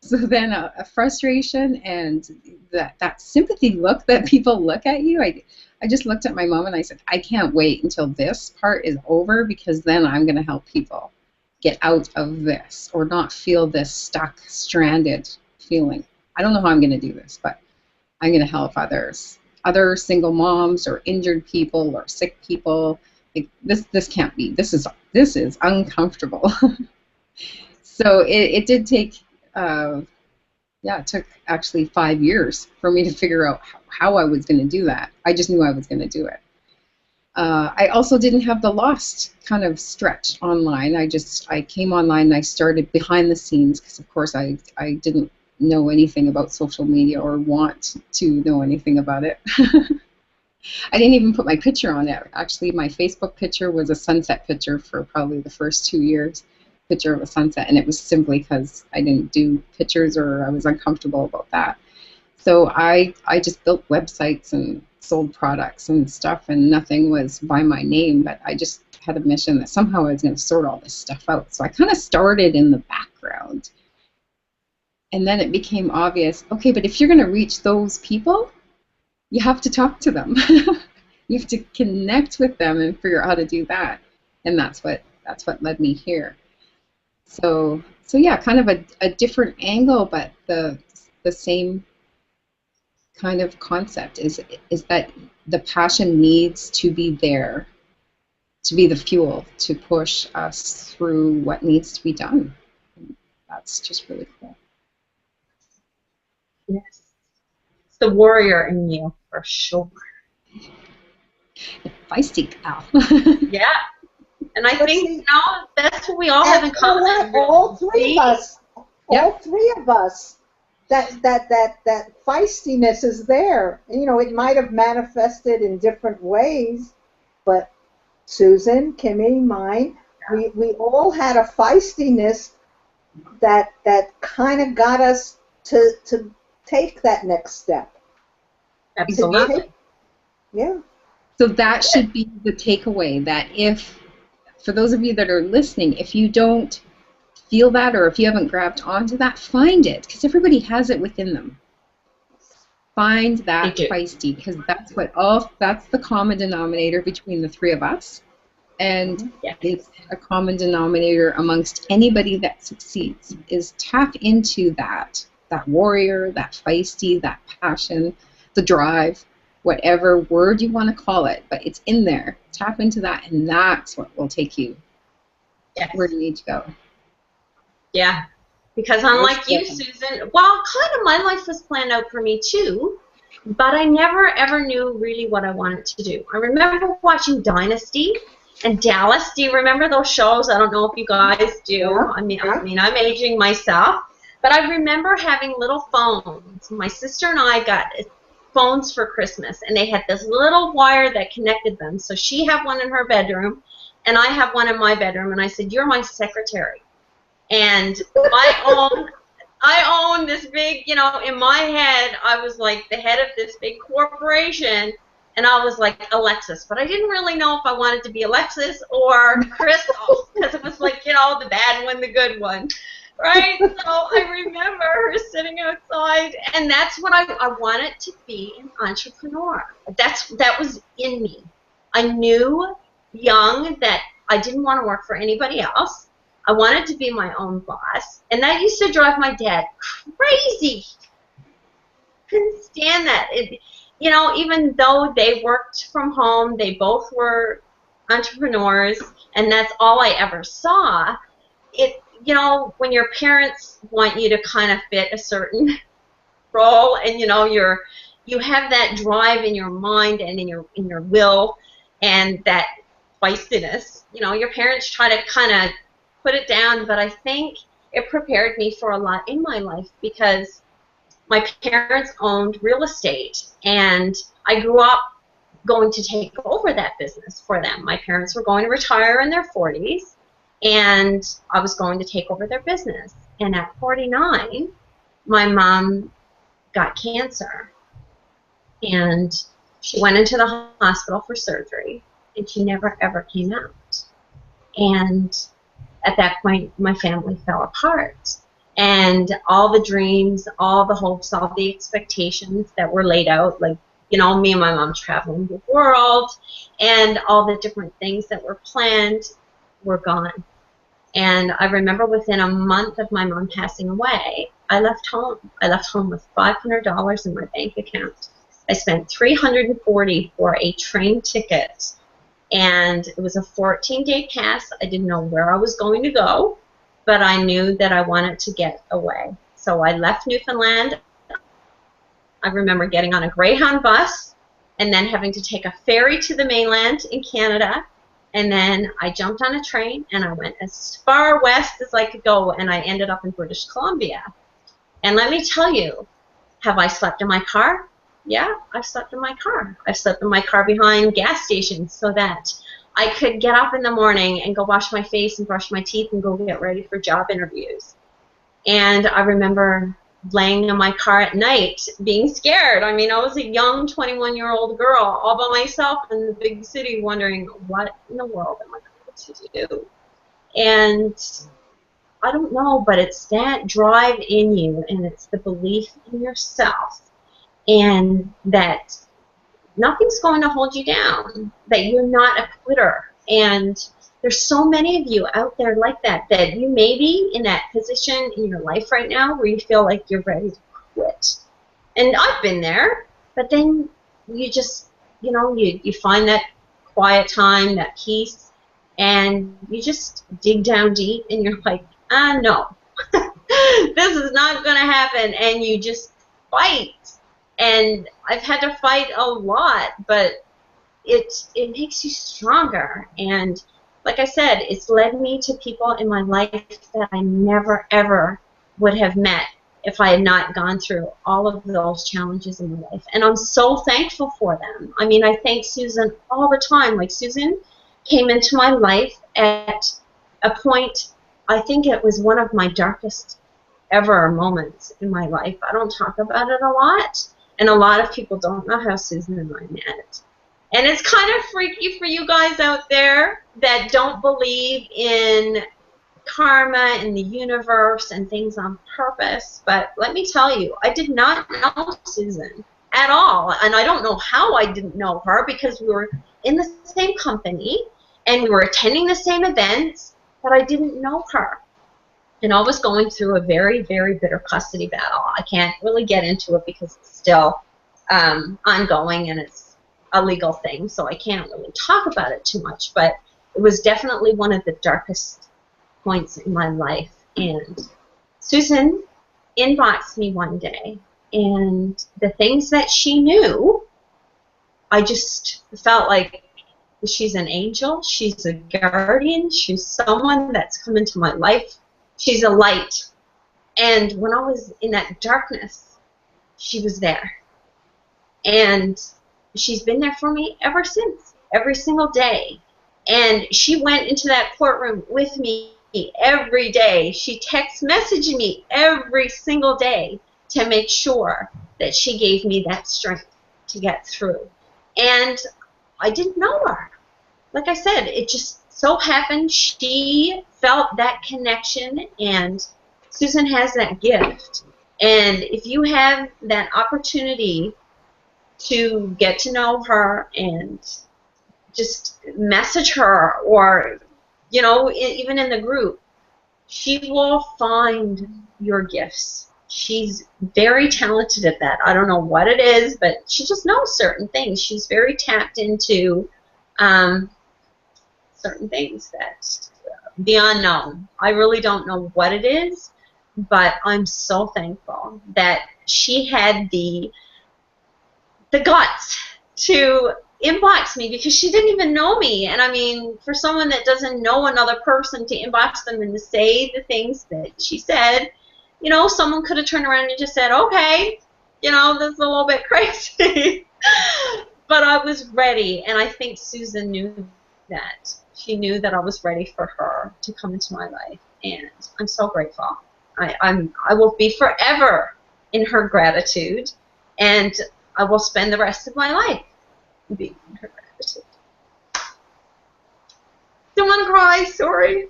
So then a frustration and that sympathy look that people look at you, I just looked at my mom and I said, I can't wait until this part is over, because then I'm going to help people get out of this, or not feel this stuck, stranded feeling. I don't know how I'm going to do this, but I'm going to help others, other single moms or injured people or sick people. Like, this can't be. This is uncomfortable. So it did take. It took actually 5 years for me to figure out how I was going to do that. I just knew I was going to do it. I also didn't have the lost kind of stretch online. I came online and I started behind the scenes because, of course, I didn't know anything about social media or want to know anything about it. I didn't even put my picture on it. Actually, my Facebook picture was a sunset picture for probably the first 2 years, picture of a sunset, and it was simply because I didn't do pictures or I was uncomfortable about that. So I just built websites and sold products and stuff, and nothing was by my name, but I just had a mission that somehow I was going to sort all this stuff out. So I kind of started in the background. And then it became obvious, okay, but if you're going to reach those people, you have to talk to them. You have to connect with them and figure out how to do that. And that's what led me here. So yeah, kind of a different angle, but the same kind of concept is that the passion needs to be there, to be the fuel to push us through what needs to be done. That's just really cool. Yes. It's the warrior in you, for sure. Feisty gal. Yeah. And I think, that's what we all have in common. All three of us. Yep. All three of us. That feistiness is there. It might have manifested in different ways, but Susan, Kimmy, mine, we all had a feistiness that kind of got us to take that next step. Absolutely. Yeah. So that should be the takeaway, that for those of you that are listening, if you don't feel that or if you haven't grabbed onto that, find it, because everybody has it within them. Find that feisty, because that's the common denominator between the three of us, and it's a common denominator amongst anybody that succeeds, is tap into that warrior, that feisty, that passion, the drive, whatever word you want to call it, but it's in there. Tap into that, and that's what will take you where you need to go. Yeah, because unlike you, Susan, well, kind of my life was planned out for me too, but I never ever knew really what I wanted to do. I remember watching Dynasty and Dallas. Do you remember those shows? I don't know if you guys do. Yeah. I mean, I'm aging myself, but I remember having little phones. My sister and I got phones for Christmas, and they had this little wire that connected them. So she had one in her bedroom, and I have one in my bedroom, and I said, "You're my secretary." And I own this big, in my head, I was like the head of this big corporation, and I was like Alexis. But I didn't really know if I wanted to be Alexis or Crystal, because it was like, the bad one, the good one, right? So I remember her sitting outside, and that's what I wanted to be, an entrepreneur. That was in me. I knew young that I didn't want to work for anybody else. I wanted to be my own boss, and that used to drive my dad crazy. Couldn't stand that. Even though they worked from home, they both were entrepreneurs, and that's all I ever saw. When your parents want you to kind of fit a certain role, and you have that drive in your mind and in your will, and that feistiness. Your parents try to kind of put it down, but I think it prepared me for a lot in my life, because my parents owned real estate, and I grew up going to take over that business for them. My parents were going to retire in their 40s, and I was going to take over their business. And at 49, my mom got cancer, and she went into the hospital for surgery, and she never ever came out. And at that point, my family fell apart. And all the dreams, all the hopes, all the expectations that were laid out, like, me and my mom traveling the world, and all the different things that were planned were gone. And I remember within a month of my mom passing away, I left home. I left home with $500 in my bank account. I spent $340 for a train ticket. And it was a 14-day pass. I didn't know where I was going to go, but I knew that I wanted to get away. So I left Newfoundland. I remember getting on a Greyhound bus and then having to take a ferry to the mainland in Canada. And then I jumped on a train, and I went as far west as I could go, and I ended up in British Columbia. And let me tell you, have I slept in my car? Yeah, I've slept in my car. I've slept in my car behind gas stations so that I could get up in the morning and go wash my face and brush my teeth and go get ready for job interviews. And I remember laying in my car at night being scared. I mean, I was a young 21-year-old girl all by myself in the big city wondering, what in the world am I going to do? And I don't know, but it's that drive in you, and it's the belief in yourself, and that nothing's going to hold you down, that you're not a quitter. And there's so many of you out there like that, that you may be in that position in your life right now where you feel like you're ready to quit. And I've been there, but then you just, you find that quiet time, that peace, and you just dig down deep, and you're like, no, this is not going to happen, and you just fight. And I've had to fight a lot, but it makes you stronger. And like I said, it's led me to people in my life that I never, ever would have met if I had not gone through all of those challenges in my life. And I'm so thankful for them. I mean, I thank Susan all the time. Like, Susan came into my life at a point, I think it was one of my darkest ever moments in my life. I don't talk about it a lot, and a lot of people don't know how Susan and I met. And it's kind of freaky for you guys out there that don't believe in karma and the universe and things on purpose. But let me tell you, I did not know Susan at all. And I don't know how I didn't know her, because we were in the same company and we were attending the same events, but I didn't know her. And I was going through a very, very bitter custody battle. I can't really get into it because it's still ongoing, and it's a legal thing, so I can't really talk about it too much. But it was definitely one of the darkest points in my life. And Susan inboxed me one day, and the things that she knew, I just felt like she's an angel, she's a guardian, she's someone that's come into my life, she's a light. And when I was in that darkness, she was there. And she's been there for me ever since, every single day. And she went into that courtroom with me every day. She text messaged me every single day to make sure that she gave me that strength to get through. And I didn't know her. Like I said, it just so happened she felt that connection, and Susan has that gift. And if you have that opportunity to get to know her and just message her, or, even in the group, she will find your gifts. She's very talented at that. I don't know what it is, but she just knows certain things. She's very tapped into certain things that the unknown. I really don't know what it is, but I'm so thankful that she had the guts to inbox me, because she didn't even know me. And I mean, for someone that doesn't know another person, to inbox them and to say the things that she said, someone could have turned around and just said, okay, this is a little bit crazy. But I was ready, and I think Susan knew that. She knew that I was ready for her to come into my life, and I'm so grateful. I will be forever in her gratitude, and I will spend the rest of my life being in her gratitude. Don't want to cry, sorry.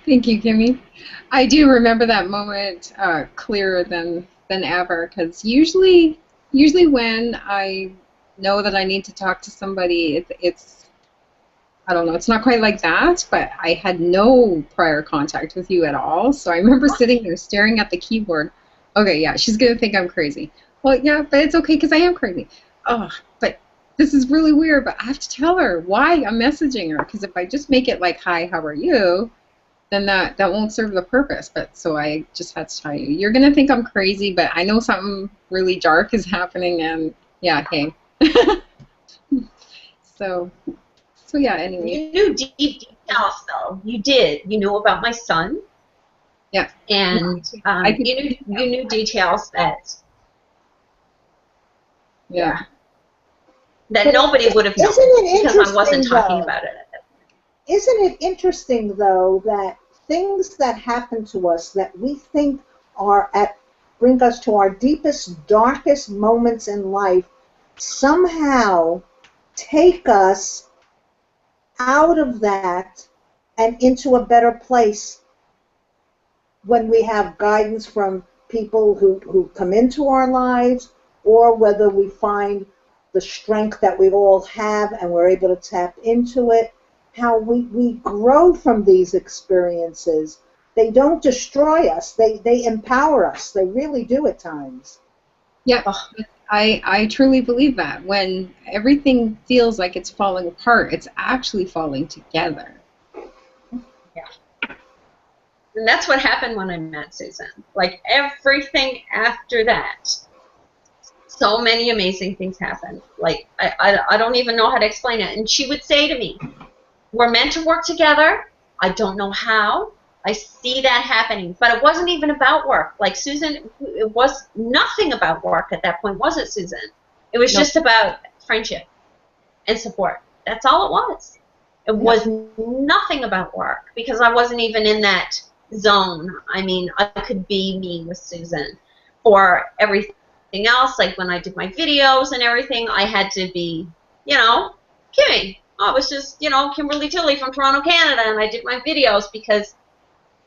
Thank you, Kimmy. I do remember that moment clearer than ever, because usually when I know that I need to talk to somebody, it's I don't know, it's not quite like that, but I had no prior contact with you at all. So I remember sitting there staring at the keyboard. Okay, yeah, she's going to think I'm crazy. Well, yeah, but it's okay because I am crazy. Oh, but this is really weird, but I have to tell her why I'm messaging her, because if I just make it like, hi, how are you, then that won't serve the purpose. But so I just had to tell you, you're going to think I'm crazy, but I know something really dark is happening, and Yeah, hey. So yeah, anyway. You knew deep details, though. You did. You knew about my son. Yeah. And you knew details that, yeah. that nobody would have known because I wasn't talking about it. Isn't it interesting, though, that things that happen to us that we think bring us to our deepest, darkest moments in life somehow take us out of that and into a better place when we have guidance from people who come into our lives, or whether we find the strength that we all have and we're able to tap into it, how we grow from these experiences. They don't destroy us. They empower us. They really do at times. Yeah, I truly believe that. When everything feels like it's falling apart, it's actually falling together. Yeah. And that's what happened when I met Susan. Like, everything after that, so many amazing things happened. Like, I don't even know how to explain it. And she would say to me, we're meant to work together. I don't know how. I see that happening. But it wasn't even about work. Like, Susan, it was nothing about work at that point, was it, Susan? It was just about friendship and support. That's all it was. It was nothing about work, because I wasn't even in that zone. I mean, I could be me with Susan. For everything else, like when I did my videos and everything, I had to be, Kimmy. I was just, Kimberly Tilly from Toronto, Canada, and I did my videos because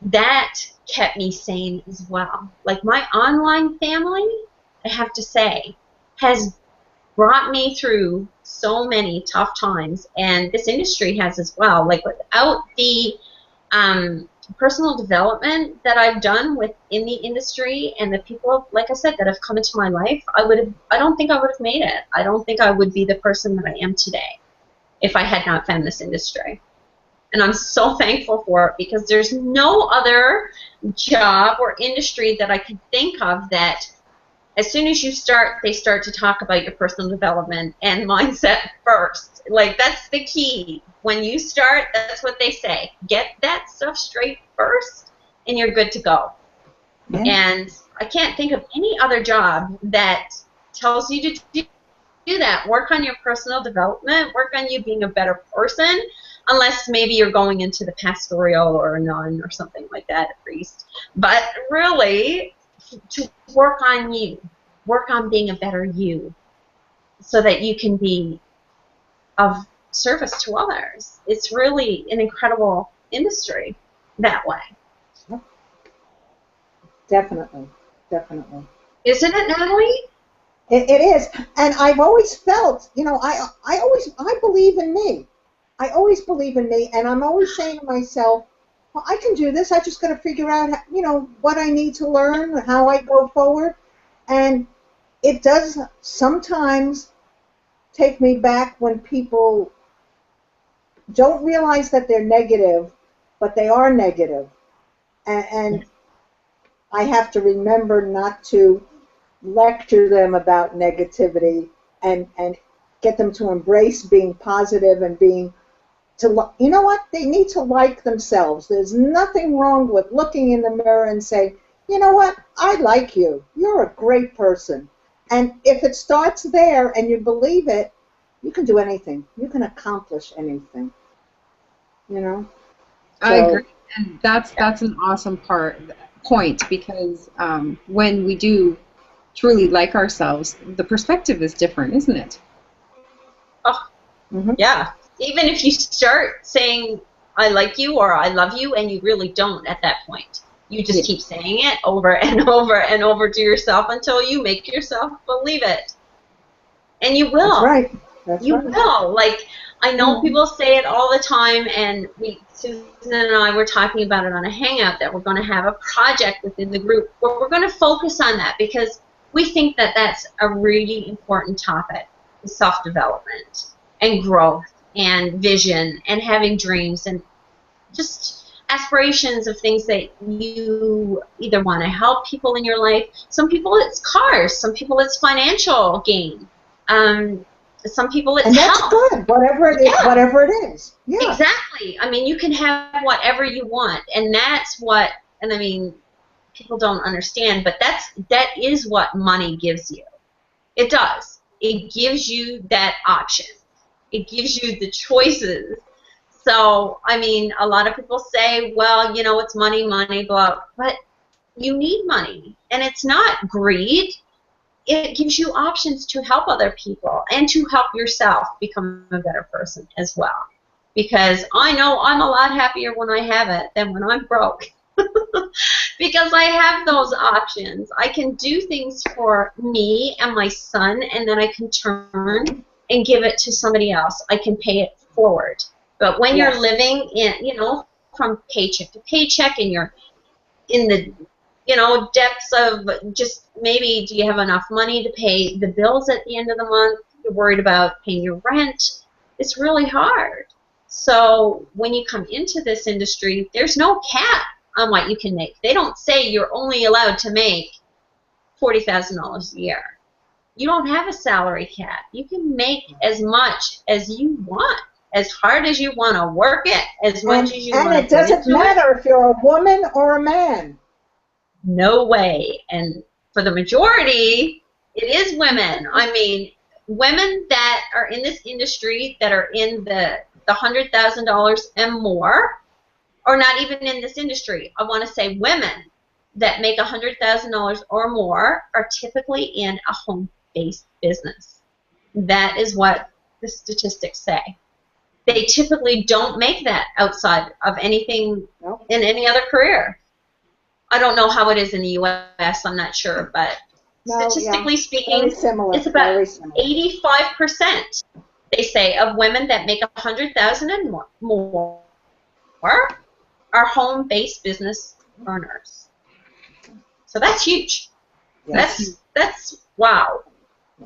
that kept me sane as well. Like, my online family, I have to say, has brought me through so many tough times, and this industry has as well. Like, without the personal development that I've done within the industry and the people, like I said, that have come into my life, I don't think I would have made it. I don't think I would be the person that I am today if I had not found this industry. And I'm so thankful for it, because there's no other job or industry that I could think of that as soon as you start, they start to talk about your personal development and mindset first. Like, that's the key. When you start, that's what they say. Get that stuff straight first, and you're good to go. Yeah. And I can't think of any other job that tells you to do that. Work on your personal development. Work on you being a better person, unless maybe you're going into the pastoral or a nun or something like that, a priest. But really, to work on you, work on being a better you, so that you can be of service to others. It's really an incredible industry that way. Definitely, definitely. Isn't it, Natalie? It is, and I've always felt, I believe in me. I always believe in me, and I'm always saying to myself, well, I can do this. I just got to figure out, what I need to learn, how I go forward. And it does sometimes take me back when people don't realize that they're negative, but they are negative. And I have to remember not to lecture them about negativity and get them to embrace being positive and being you know what? They need to like themselves. There's nothing wrong with looking in the mirror and saying, you know what? I like you. You're a great person. And if it starts there and you believe it, you can do anything. You can accomplish anything. I agree. And that's an awesome point, because when we do truly like ourselves, the perspective is different, isn't it? Oh, yeah. Even if you start saying, I like you or I love you, and you really don't at that point. You just keep saying it over and over and over to yourself until you make yourself believe it. And you will. That's right. That's right. will. Like, I know people say it all the time, and Susan and I were talking about it on a Hangout, that we're going to have a project within the group where we're going to focus on that, because we think that that's a really important topic, self-development and growth and vision and having dreams and just aspirations of things that you either want to help people in your life. Some people it's cars. Some people it's financial gain. Some people it's and that's health. good, whatever it is, Yeah. whatever it is. Yeah. Exactly. I mean, you can have whatever you want, and that's what. And I mean, people don't understand, but that is what money gives you. It does. It gives you that option. It gives you the choices. So, I mean, a lot of people say, well, you know, it's money, money, blah, but you need money, and it's not greed. It gives you options to help other people and to help yourself become a better person as well. Because I know I'm a lot happier when I have it than when I'm broke. Because I have those options. I can do things for me and my son, and then I can turn and give it to somebody else. I can pay it forward. But when you're living in, you know, from paycheck to paycheck, and you're in the, you know, depths of just maybe do you have enough money to pay the bills at the end of the month? You're worried about paying your rent. It's really hard. So when you come into this industry, there's no cap on what you can make. They don't say you're only allowed to make $40,000 a year. You don't have a salary cap. You can make as much as you want, as hard as you want to work it, as much as you want to. And it doesn't matter if you're a woman or a man. No way. And for the majority, it is women. I mean, women that are in this industry that are in the $100,000 and more, or not even in this industry. I want to say women that make $100,000 or more are typically in a home-based business. That is what the statistics say. They typically don't make that outside of anything in any other career. I don't know how it is in the U.S. I'm not sure, but statistically speaking, it's about 85%. They say of women that make $100,000 and more are home-based business earners. So that's huge. Yes. That's wow.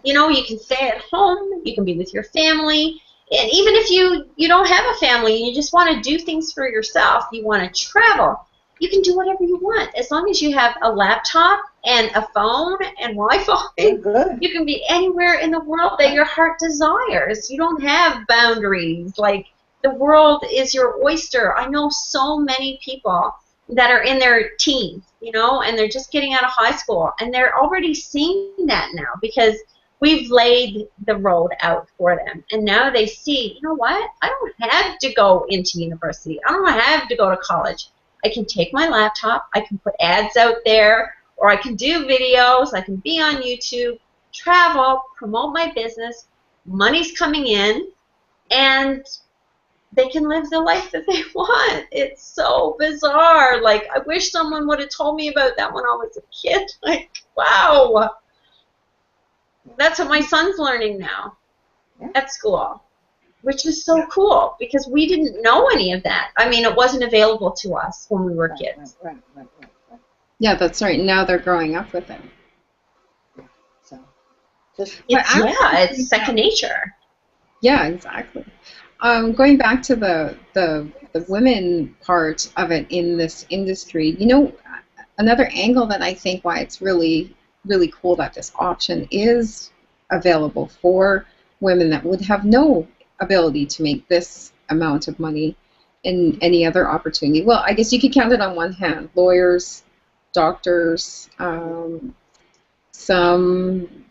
You know, you can stay at home, you can be with your family, and even if you don't have a family and you just want to do things for yourself, you want to travel, you can do whatever you want. As long as you have a laptop and a phone and Wi-Fi, you can be anywhere in the world that your heart desires. You don't have boundaries. Like, the world is your oyster. I know so many people that are in their teens, you know, and they're just getting out of high school, and they're already seeing that now because we've laid the road out for them. And now they see, you know what, I don't have to go into university. I don't have to go to college. I can take my laptop, I can put ads out there, or I can do videos, I can be on YouTube, travel, promote my business, money's coming in, and they can live the life that they want. It's so bizarre. Like, I wish someone would have told me about that when I was a kid. Like, wow. That's what my son's learning now at school, which is so cool because we didn't know any of that. I mean, it wasn't available to us when we were kids. Right. Yeah, that's right. Now they're growing up with it. So, it's second nature. Yeah, exactly. Going back to the women part of it in this industry, you know, another angle that I think why it's really, really cool that this option is available for women that would have no ability to make this amount of money in any other opportunity. Well, I guess you could count it on one hand. Lawyers, doctors, some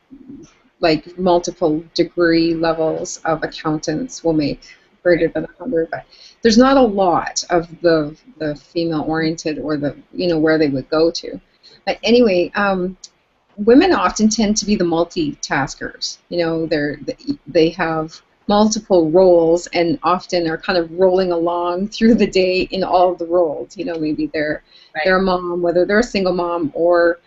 like multiple degree levels of accountants will make greater than 100, but there's not a lot of the female-oriented or the, you know, where they would go to. But anyway, women often tend to be the multitaskers. You know, they have multiple roles and often are kind of rolling along through the day in all of the roles. You know, maybe they're a mom, whether they're a single mom or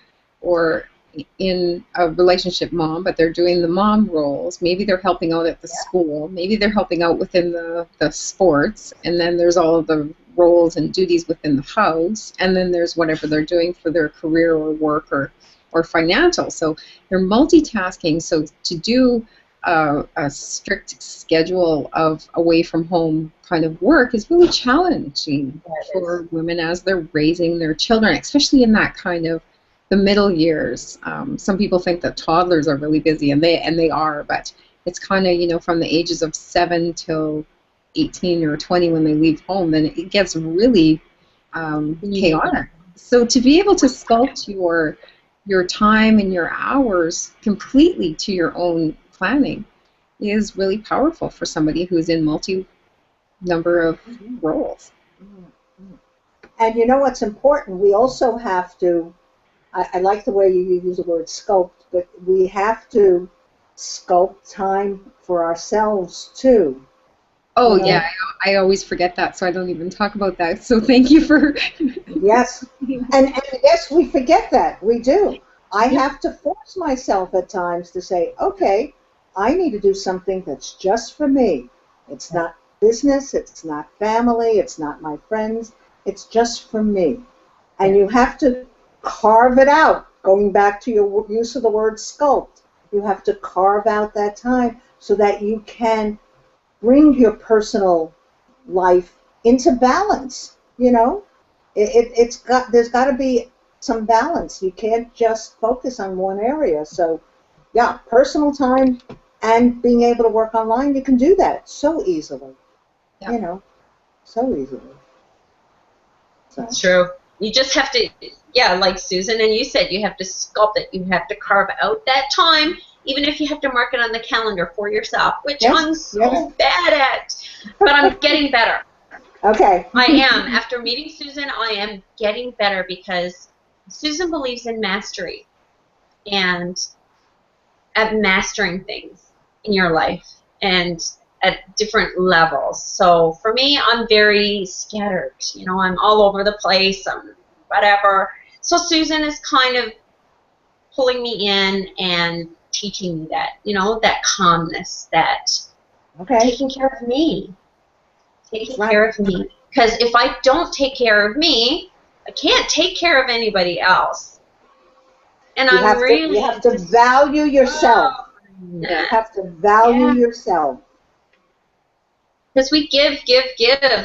in a relationship mom, but they're doing the mom roles. Maybe they're helping out at the school. Maybe they're helping out within the sports. And then there's all of the roles and duties within the house. And then there's whatever they're doing for their career or work or financial. So they're multitasking. So to do a strict schedule of away from home kind of work is really challenging for women as they're raising their children, especially in that kind of the middle years. Some people think that toddlers are really busy, and they are, but it's kind of, you know, from the ages of 7 till 18 or 20 when they leave home, then it gets really chaotic. So to be able to sculpt your time and your hours completely to your own planning is really powerful for somebody who's in number of roles. And you know what's important? We also have to, I like the way you use the word sculpt, but we have to sculpt time for ourselves too. Oh, You know? yeah, I always forget that, so I don't even talk about that. So thank you for... Yes, and yes, we forget that. We do. I have to force myself at times to say, okay, I need to do something that's just for me. It's not business, it's not family, it's not my friends, it's just for me. And you have to carve it out. Going back to your use of the word sculpt, you have to carve out that time so that you can bring your personal life into balance. You know, there's got to be some balance. You can't just focus on one area. So, yeah, personal time and being able to work online, you can do that so easily. Yeah. You know, so easily. So. That's true. You just have to, yeah, like Susan and you said, you have to sculpt it. You have to carve out that time, even if you have to mark it on the calendar for yourself, which I'm so bad at. But I'm getting better. Okay. I am. After meeting Susan, I am getting better because Susan believes in mastery and at mastering things in your life and at different levels. So for me, I'm very scattered. You know, I'm all over the place. I'm whatever. So Susan is kind of pulling me in and teaching me that, you know, that calmness, that taking care of me. Taking care of me. Because if I don't take care of me, I can't take care of anybody else. And you have to value yourself. You have to value yourself. Because we give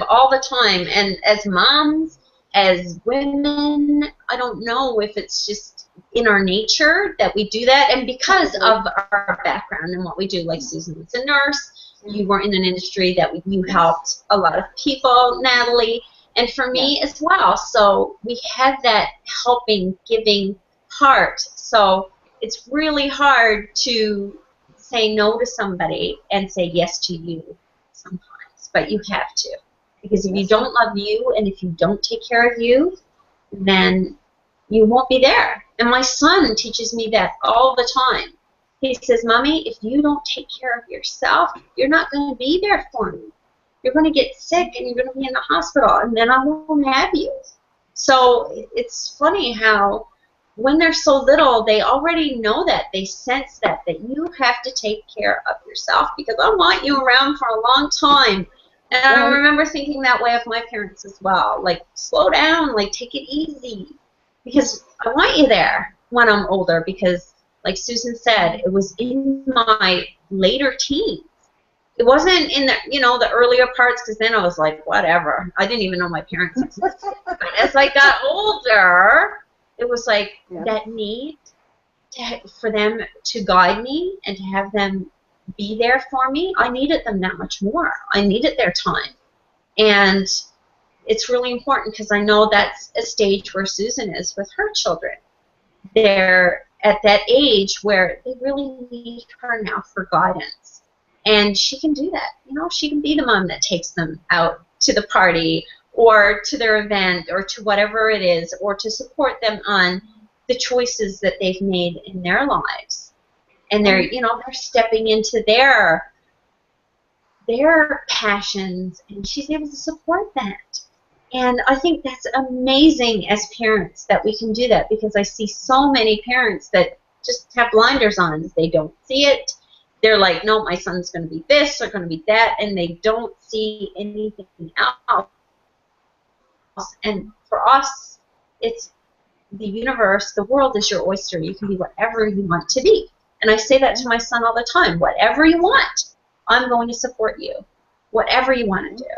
all the time. And as moms, as women, I don't know if it's just in our nature that we do that. And because of our background and what we do, like Susan was a nurse, you were in an industry that you helped a lot of people, Natalie, and for me as well. So we have that helping, giving heart. So it's really hard to say no to somebody and say yes to you sometimes, but you have to. Because if you don't love you and if you don't take care of you, then you won't be there. And my son teaches me that all the time. He says, Mommy, if you don't take care of yourself, you're not going to be there for me. You're going to get sick and you're going to be in the hospital, and then I won't have you. So it's funny how when they're so little, they already know that. They sense that you have to take care of yourself because I want you around for a long time. And I remember thinking that way of my parents as well. Like, slow down, like, take it easy. Because I want you there when I'm older because, like Susan said, it was in my later teens. It wasn't in the, you know, the earlier parts because then I was like, whatever. I didn't even know my parents existed. But as I got older, it was like that need for them to guide me and to have them be there for me. I needed them that much more. I needed their time. And it's really important because I know that's a stage where Susan is with her children. They're at that age where they really need her now for guidance. And she can do that. You know, she can be the mom that takes them out to the party or to their event or to whatever it is, or to support them on the choices that they've made in their lives. And they're, you know, they're stepping into their passions, and she's able to support that. And I think that's amazing as parents that we can do that, because I see so many parents that just have blinders on. They don't see it. They're like, no, my son's going to be this or going to be that, and they don't see anything else. And for us, it's the universe, the world is your oyster. You can be whatever you want to be. And I say that to my son all the time. Whatever you want, I'm going to support you. Whatever you want to do.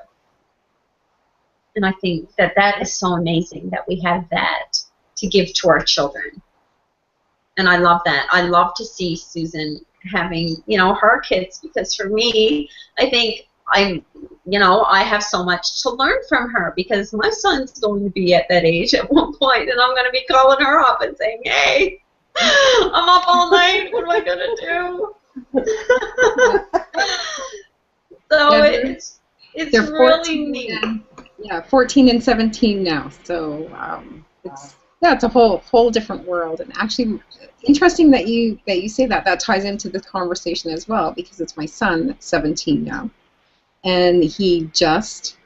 And I think that that is so amazing that we have that to give to our children. And I love that. I love to see Susan having, you know, her kids, because for me, I think I have so much to learn from her, because my son's going to be at that age at one point, and I'm going to be calling her up and saying, hey, I'm up all night. What am I going to do? So Yeah, it's they're really neat. 14 and 17 now. So it's a whole different world. And actually, interesting that you say that. That ties into this conversation as well, because it's my son that's 17 now, and he just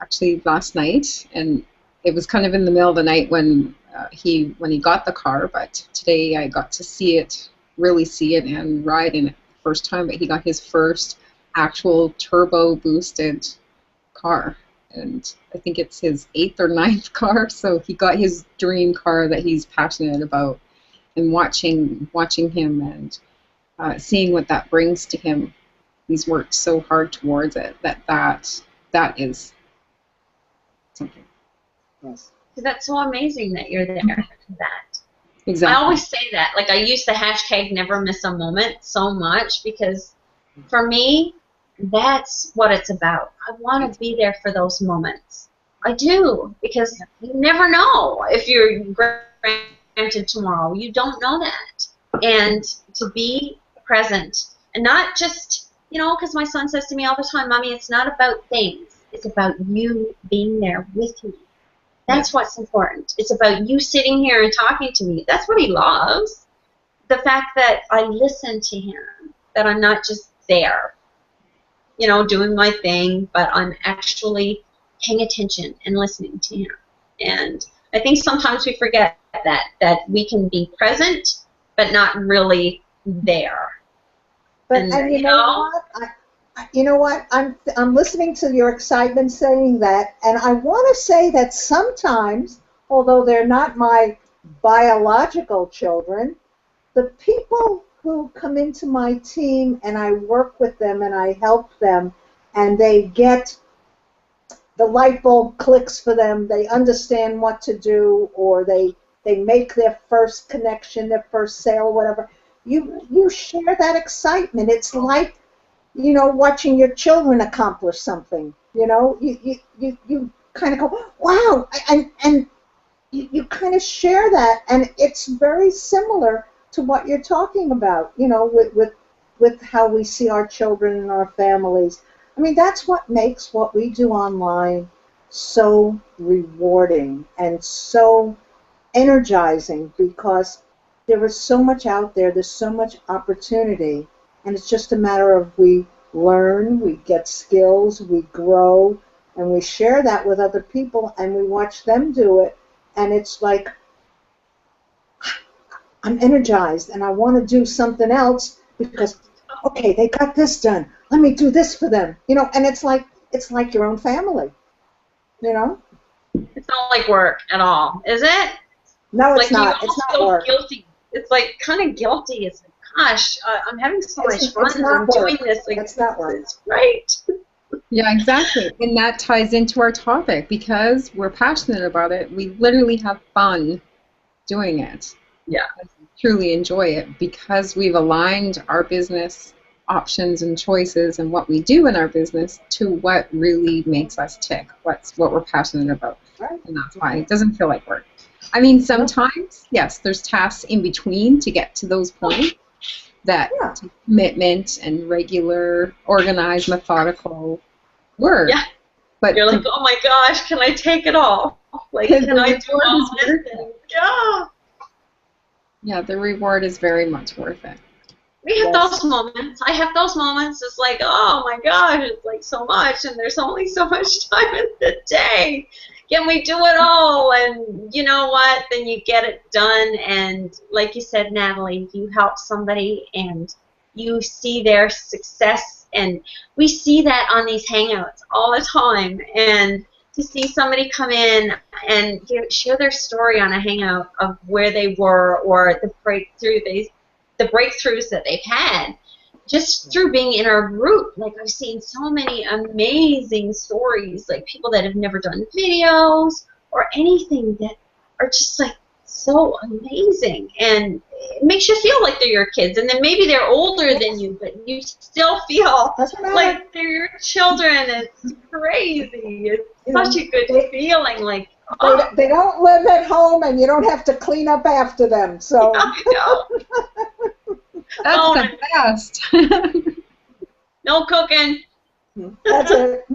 actually last night, and it was kind of in the middle of the night when he got the car, but today I got to really see it and ride in it the first time. But he got his first actual turbo boosted car, and I think it's his 8th or 9th car. So he got his dream car that he's passionate about, and watching him and seeing what that brings to him. He's worked so hard towards it that is something. Yes. That's so amazing that you're there for that. Exactly. I always say that. Like, I use the hashtag never miss a moment so much, because for me, that's what it's about. I want to be there for those moments. I do, because you never know if you're granted tomorrow. You don't know that. And to be present, and not just, because my son says to me all the time, Mommy, it's not about things. It's about you being there with me. That's what's important. It's about you sitting here and talking to me. That's what he loves. The fact that I listen to him, that I'm not just there, doing my thing, but I'm actually paying attention and listening to him. And I think sometimes we forget that we can be present, but not really there. But and you know what? I'm listening to your excitement saying that, and I want to say that sometimes, although they're not my biological children, the people who come into my team and I work with them and I help them, and they get the light bulb clicks for them, they understand what to do, or they make their first connection, their first sale, whatever. You share that excitement. It's like, watching your children accomplish something. You kind of go, wow, and you kind of share that, and it's very similar to what you're talking about, with how we see our children and our families. I mean, that's what makes what we do online so rewarding and so energizing, because there is so much out there, there's so much opportunity, and it's just a matter of we learn, we get skills, we grow, and we share that with other people, and we watch them do it, and it's like, I'm energized, and I want to do something else because, okay, they got this done. Let me do this for them, and it's like your own family, It's not like work at all, is it? No, it's like not. It's not work. Guilty. It's like kind of guilty. It's like, gosh, I'm having so much fun and I'm doing this. Like, it's not work. It's right. Yeah, exactly. And that ties into our topic, because we're passionate about it. We literally have fun doing it. Yeah. We truly enjoy it, because we've aligned our business options and choices and what we do in our business to what really makes us tick, what we're passionate about. Right. And that's why it doesn't feel like work. I mean, sometimes, yes, there's tasks in between to get to those points, that commitment and regular, organized, methodical work. Yeah. But you're like, oh my gosh, can I take it all? Like, can I do all this? Yeah. Yeah, the reward is very much worth it. We have those moments. I have those moments. It's like, oh my gosh, it's like so much, and there's only so much time in the day. Can we do it all? And you know what? Then you get it done, and like you said, Natalie, you help somebody, and you see their success, and we see that on these Hangouts all the time. And to see somebody come in and share their story on a Hangout of where they were, or the breakthroughs that they've had, just through being in our group. Like, I've seen so many amazing stories, like people that have never done videos or anything, that are just like so amazing, and it makes you feel like they're your kids, and then maybe they're older than you, but you still feel like they're your children. It's crazy. It's such a good feeling. Like, oh. They don't live at home, and you don't have to clean up after them. So that's the best. No cooking. That's it.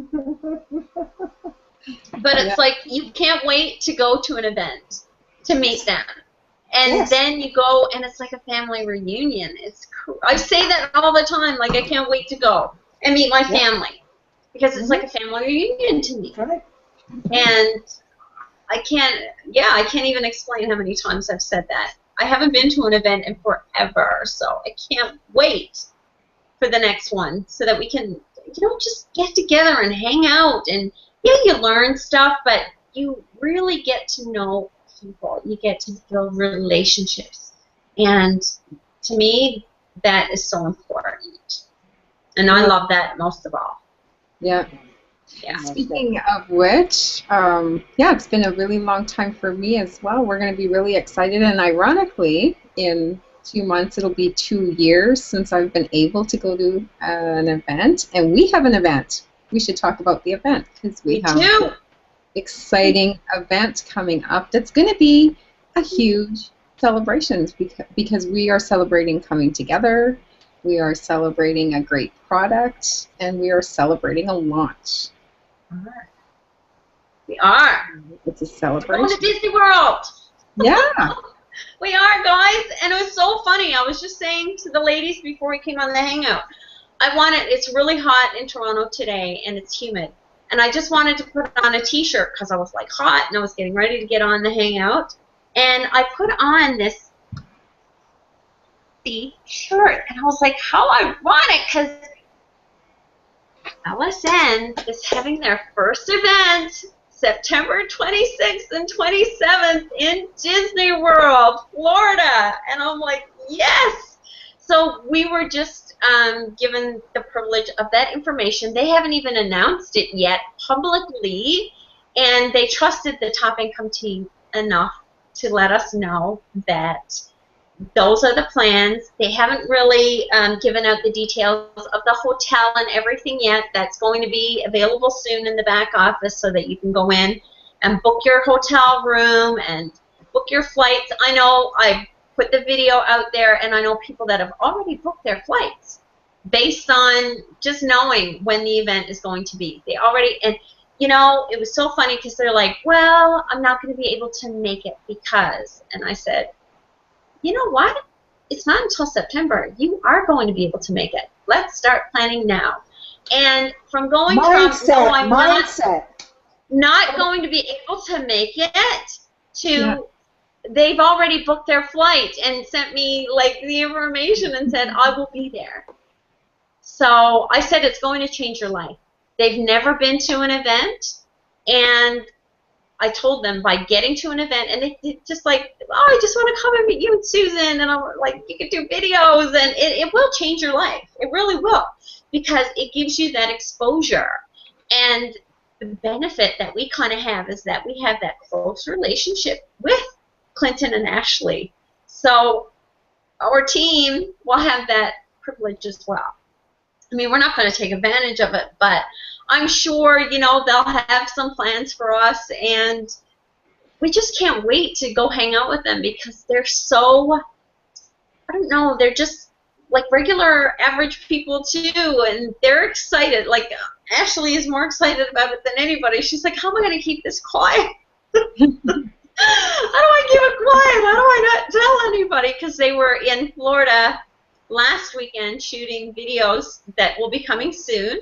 But it's like you can't wait to go to an event to meet them. And then you go, and it's like a family reunion. I say that all the time. Like, I can't wait to go and meet my family, because it's like a family reunion to me. Right. And I can't even explain how many times I've said that. I haven't been to an event in forever, so I can't wait for the next one so that we can, just get together and hang out. And you learn stuff, but you really get to know people. You get to build relationships. And to me, that is so important. And I love that most of all. Yeah. Yeah. Speaking of which, it's been a really long time for me as well. We're going to be really excited, and ironically, in 2 months, it'll be 2 years since I've been able to go to an event, and we have an event. We should talk about the event, because we have an exciting event coming up that's going to be a huge celebration, because we are celebrating coming together, we are celebrating a great product, and we are celebrating a launch. We are. It's a celebration. We're going to Disney World. Yeah. We are, guys, and it was so funny. I was just saying to the ladies before we came on the Hangout, it's really hot in Toronto today, and it's humid, and I just wanted to put on a t-shirt because I was like hot, and I was getting ready to get on the Hangout, and I put on this shirt, and I was like, how ironic, because LSN is having their first event September 26th and 27th in Disney World, Florida. And I'm like, yes! So we were just given the privilege of that information. They haven't even announced it yet publicly, and they trusted the Top Income team enough to let us know that those are the plans. They haven't really given out the details of the hotel and everything yet. That's going to be available soon in the back office so that you can go in and book your hotel room and book your flights. I know I put the video out there, and I know people that have already booked their flights based on just knowing when the event is going to be. They already, and it was so funny because they're like, well, I'm not going to be able to make it because, and I said, you know what? It's not until September. You are going to be able to make it. Let's start planning now. And from going from I'm not going to be able to make it to they've already booked their flight and sent me like the information and said I will be there. So I said it's going to change your life. They've never been to an event, and I told them by getting to an event, and they just like, oh, I just want to come and meet you and Susan, and I'm like, you can do videos, and it will change your life. It really will, because it gives you that exposure. And the benefit that we kind of have is that we have that close relationship with Clinton and Ashley. So our team will have that privilege as well. I mean, we're not going to take advantage of it, but I'm sure, they'll have some plans for us, and we just can't wait to go hang out with them because they're so, I don't know, they're just like regular average people too, and they're excited. Like, Ashley is more excited about it than anybody. She's like, how am I going to keep this quiet? How do I keep it quiet? How do I not tell anybody? Because they were in Florida last weekend shooting videos that will be coming soon.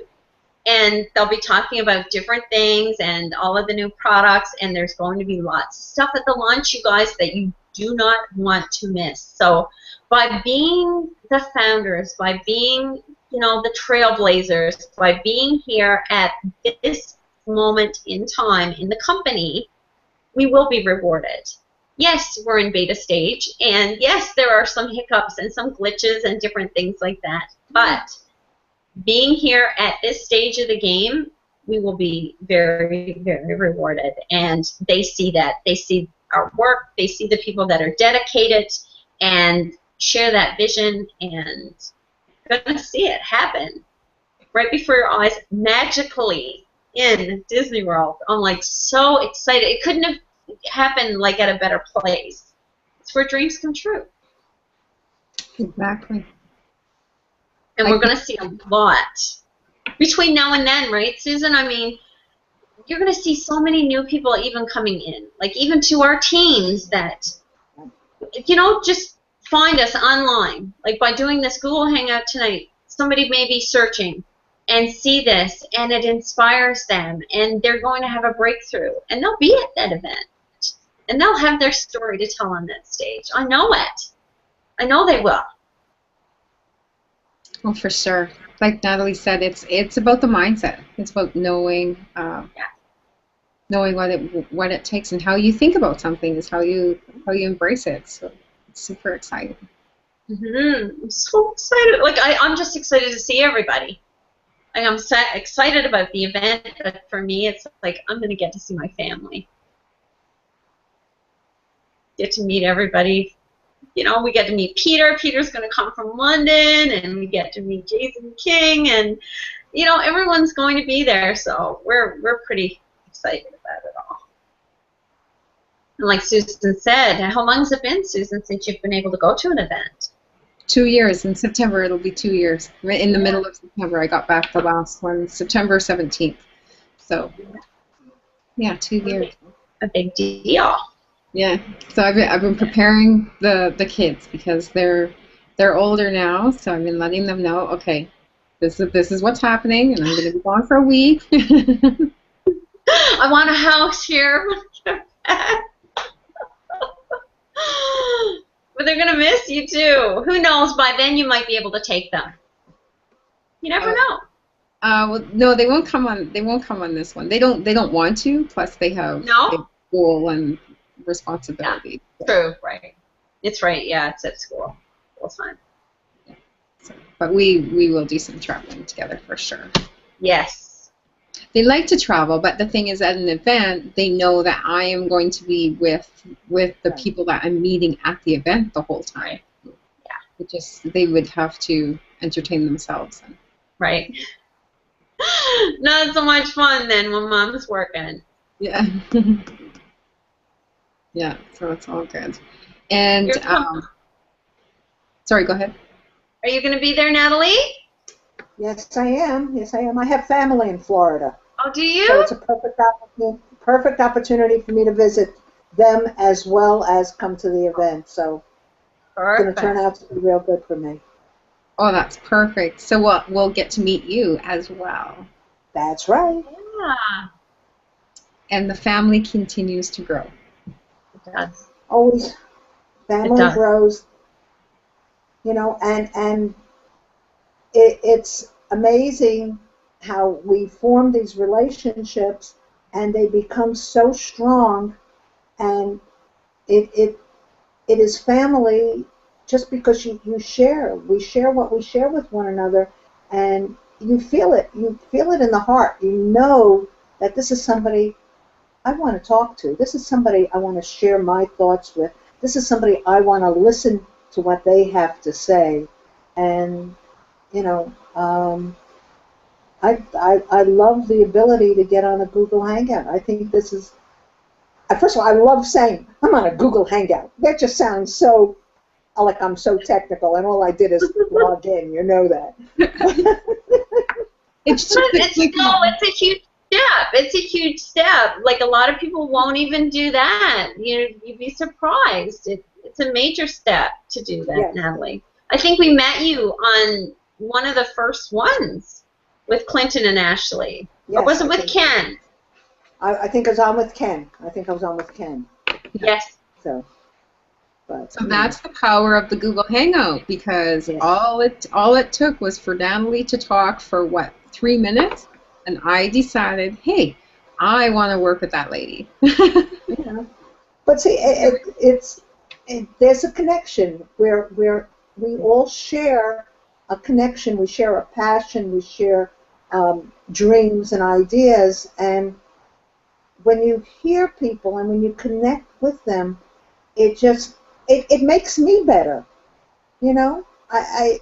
And they'll be talking about different things and all of the new products, and there's going to be lots of stuff at the launch, you guys, that you do not want to miss. So by being the founders, by being, the trailblazers, by being here at this moment in time in the company, we will be rewarded. Yes, we're in beta stage, and yes, there are some hiccups and some glitches and different things like that, but being here at this stage of the game, we will be very, very rewarded. And they see that. They see our work. They see the people that are dedicated and share that vision, and you're going to see it happen right before your eyes magically in Disney World. I'm like so excited. It couldn't have happened like at a better place. It's where dreams come true. Exactly. And we're going to see a lot between now and then, right, Susan? I mean, you're going to see so many new people even coming in, like even to our teams that, you know, just find us online. Like by doing this Google Hangout tonight, somebody may be searching and see this, and it inspires them, and they're going to have a breakthrough, and they'll be at that event, and they'll have their story to tell on that stage. I know it. I know they will. Oh, for sure. Like Natalie said, it's about the mindset. It's about knowing knowing what it takes, and how you think about something is how you embrace it. So it's super exciting. I'm so excited. Like I'm just excited to see everybody. Like I'm so excited about the event, but for me, it's like I'm going to get to see my family, get to meet everybody. You know, we get to meet Peter. Peter's going to come from London, and we get to meet Jason King, and you know, everyone's going to be there. So we're pretty excited about it all. And like Susan said, how long has it been, Susan, since you've been able to go to an event? 2 years. In September, it'll be 2 years. In the middle of September, I got back the last one, September 17th. So, yeah, 2 years. A big deal. Yeah. So I've been preparing the kids because they're older now. So I've been letting them know, okay, this is what's happening, and I'm going to be gone for a week. I want a house here. But they're going to miss you, too. Who knows? By then, you might be able to take them. You never know. Well, no, they won't come on. They won't come on this one. They don't want to. Plus, they have school and responsibility. Yeah, true. Right. It's right. Yeah, it's at school. Full time. Yeah. So, but we will do some traveling together for sure. Yes. They like to travel, but the thing is, at an event, they know that I am going to be with the people that I'm meeting at the event the whole time. Yeah. They would have to entertain themselves. Right. Not so much fun then when Mom's working. Yeah. Yeah. So it's all good. And sorry, go ahead. Are you going to be there, Natalie? Yes, I am. Yes, I am. I have family in Florida. Oh, do you? So it's a perfect opportunity for me to visit them as well as come to the event. So it's going to turn out to be real good for me. Oh, that's perfect. So we'll get to meet you as well. That's right. Yeah. And the family continues to grow. It does. Always, family grows. You know, and it's amazing how we form these relationships, and they become so strong, and it is family just because we share what we share with one another, and you feel it in the heart. You know that this is somebody I want to talk to. This is somebody I want to share my thoughts with. This is somebody I want to listen to what they have to say, and you know, I love the ability to get on a Google Hangout. I think this is, first of all, I love saying I'm on a Google Hangout. That just sounds so, like I'm so technical, and all I did is log in. You know that. It's a huge step. It's a huge step. Like a lot of people won't even do that. You'd be surprised. It's a major step to do that, yes. Natalie. I think we met you on one of the first ones with Clinton and Ashley. Yes, or was it with Ken? I think I was on with Ken. Yes. So that's the power of the Google Hangout, because yes. all it took was for Natalie to talk for 3 minutes, and I decided, hey, I want to work with that lady. Yeah. But see, there's a connection where we all share a connection. We share a passion. We share dreams and ideas, and when you hear people and when you connect with them, it makes me better. You know, I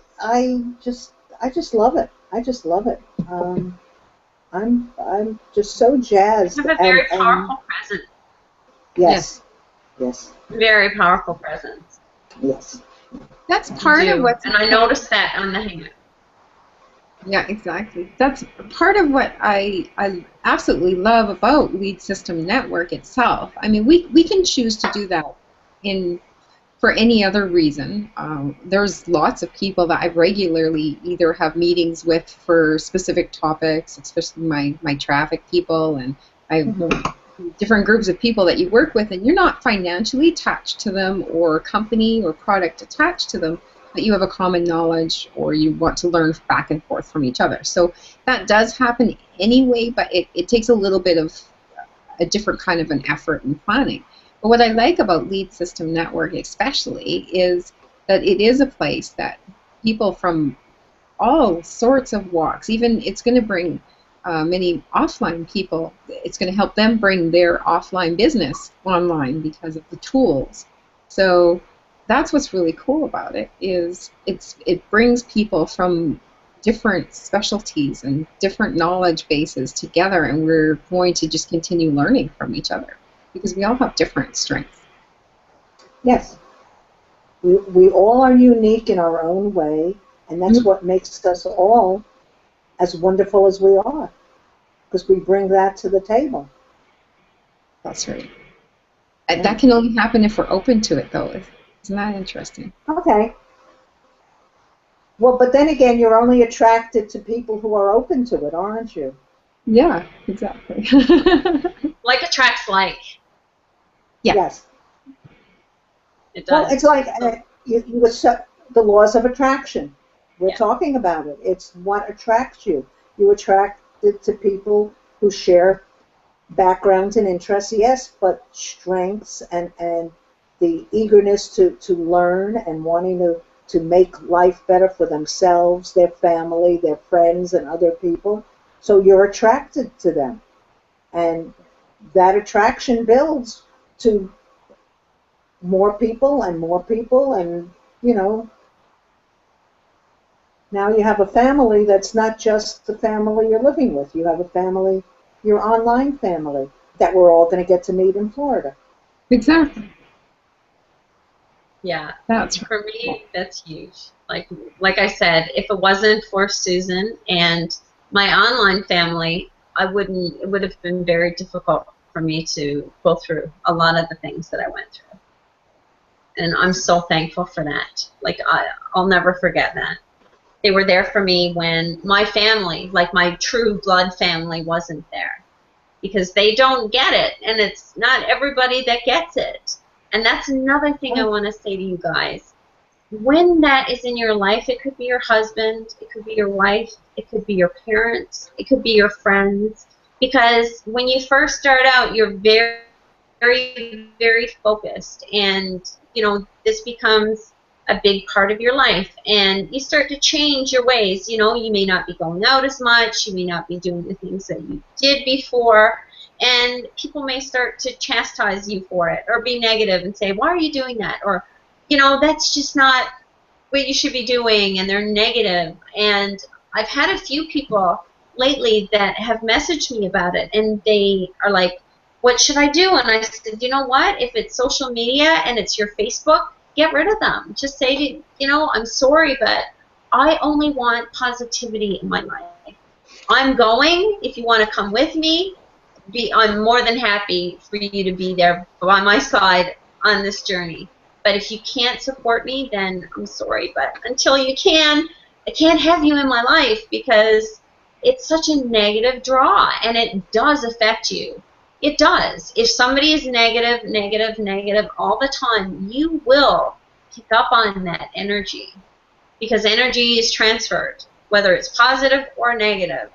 just love it. I just love it. I'm just so jazzed. You have a very powerful presence. Yes. Yes. Very powerful presence. Yes. That's part of what's... And I noticed that on the Hangout. Yeah, exactly. That's part of what I absolutely love about Lead System Network itself. I mean, we can choose to do that for any other reason. There's lots of people that I regularly either have meetings with for specific topics, especially my traffic people, and I have different groups of people that you work with, and you're not financially attached to them or company or product attached to them, but you have a common knowledge or you want to learn back and forth from each other. So that does happen anyway, but it takes a little bit of a different kind of an effort and planning. But what I like about Lead System Network especially is that it is a place that people from all sorts of walks, even it's going to bring many offline people, it's going to help them bring their offline business online because of the tools. So that's what's really cool about it, is it brings people from different specialties and different knowledge bases together, and we're going to just continue learning from each other because we all have different strengths. Yes. We all are unique in our own way, and that's what makes us all as wonderful as we are, because we bring that to the table. That's right. And that can only happen if we're open to it, though. Isn't that interesting? Okay. Well, but then again, you're only attracted to people who are open to it, aren't you? Yeah, exactly. Like attracts like. Yeah. Yes. It does. Well, it's like you accept the laws of attraction. We're talking about it. It's what attracts you. You attracted to people who share backgrounds and interests, yes, but strengths and the eagerness to learn and wanting to make life better for themselves, their family, their friends, and other people. So you're attracted to them. And that attraction builds to more people, and, you know, now you have a family that's not just the family you're living with. You have a family, your online family, that we're all going to get to meet in Florida. Exactly. Yeah, that's for me, that's huge. Like I said, if it wasn't for Susan and my online family, it would have been very difficult for me to go through a lot of the things that I went through. And I'm so thankful for that. Like, I'll never forget that. They were there for me when my family, like my true blood family, wasn't there. Because they don't get it, and it's not everybody that gets it. And that's another thing I want to say to you guys. When that is in your life, it could be your husband, it could be your wife, it could be your parents, it could be your friends. Because when you first start out, you're very, very, very focused. And, you know, this becomes a big part of your life. And you start to change your ways. You know, you may not be going out as much. You may not be doing the things that you did before. And people may start to chastise you for it or be negative and say, why are you doing that? Or, you know, that's just not what you should be doing, and they're negative. And I've had a few people lately that have messaged me about it, and they are like, what should I do? And I said, you know what? If it's social media and it's your Facebook, get rid of them. Just say, you know, I'm sorry, but I only want positivity in my life. I'm going. If you want to come with me, I'm more than happy for you to be there by my side on this journey. But if you can't support me, then I'm sorry. But until you can, I can't have you in my life because it's such a negative draw, and it does affect you. It does. If somebody is negative, negative, negative all the time, you will pick up on that energy because energy is transferred, whether it's positive or negative.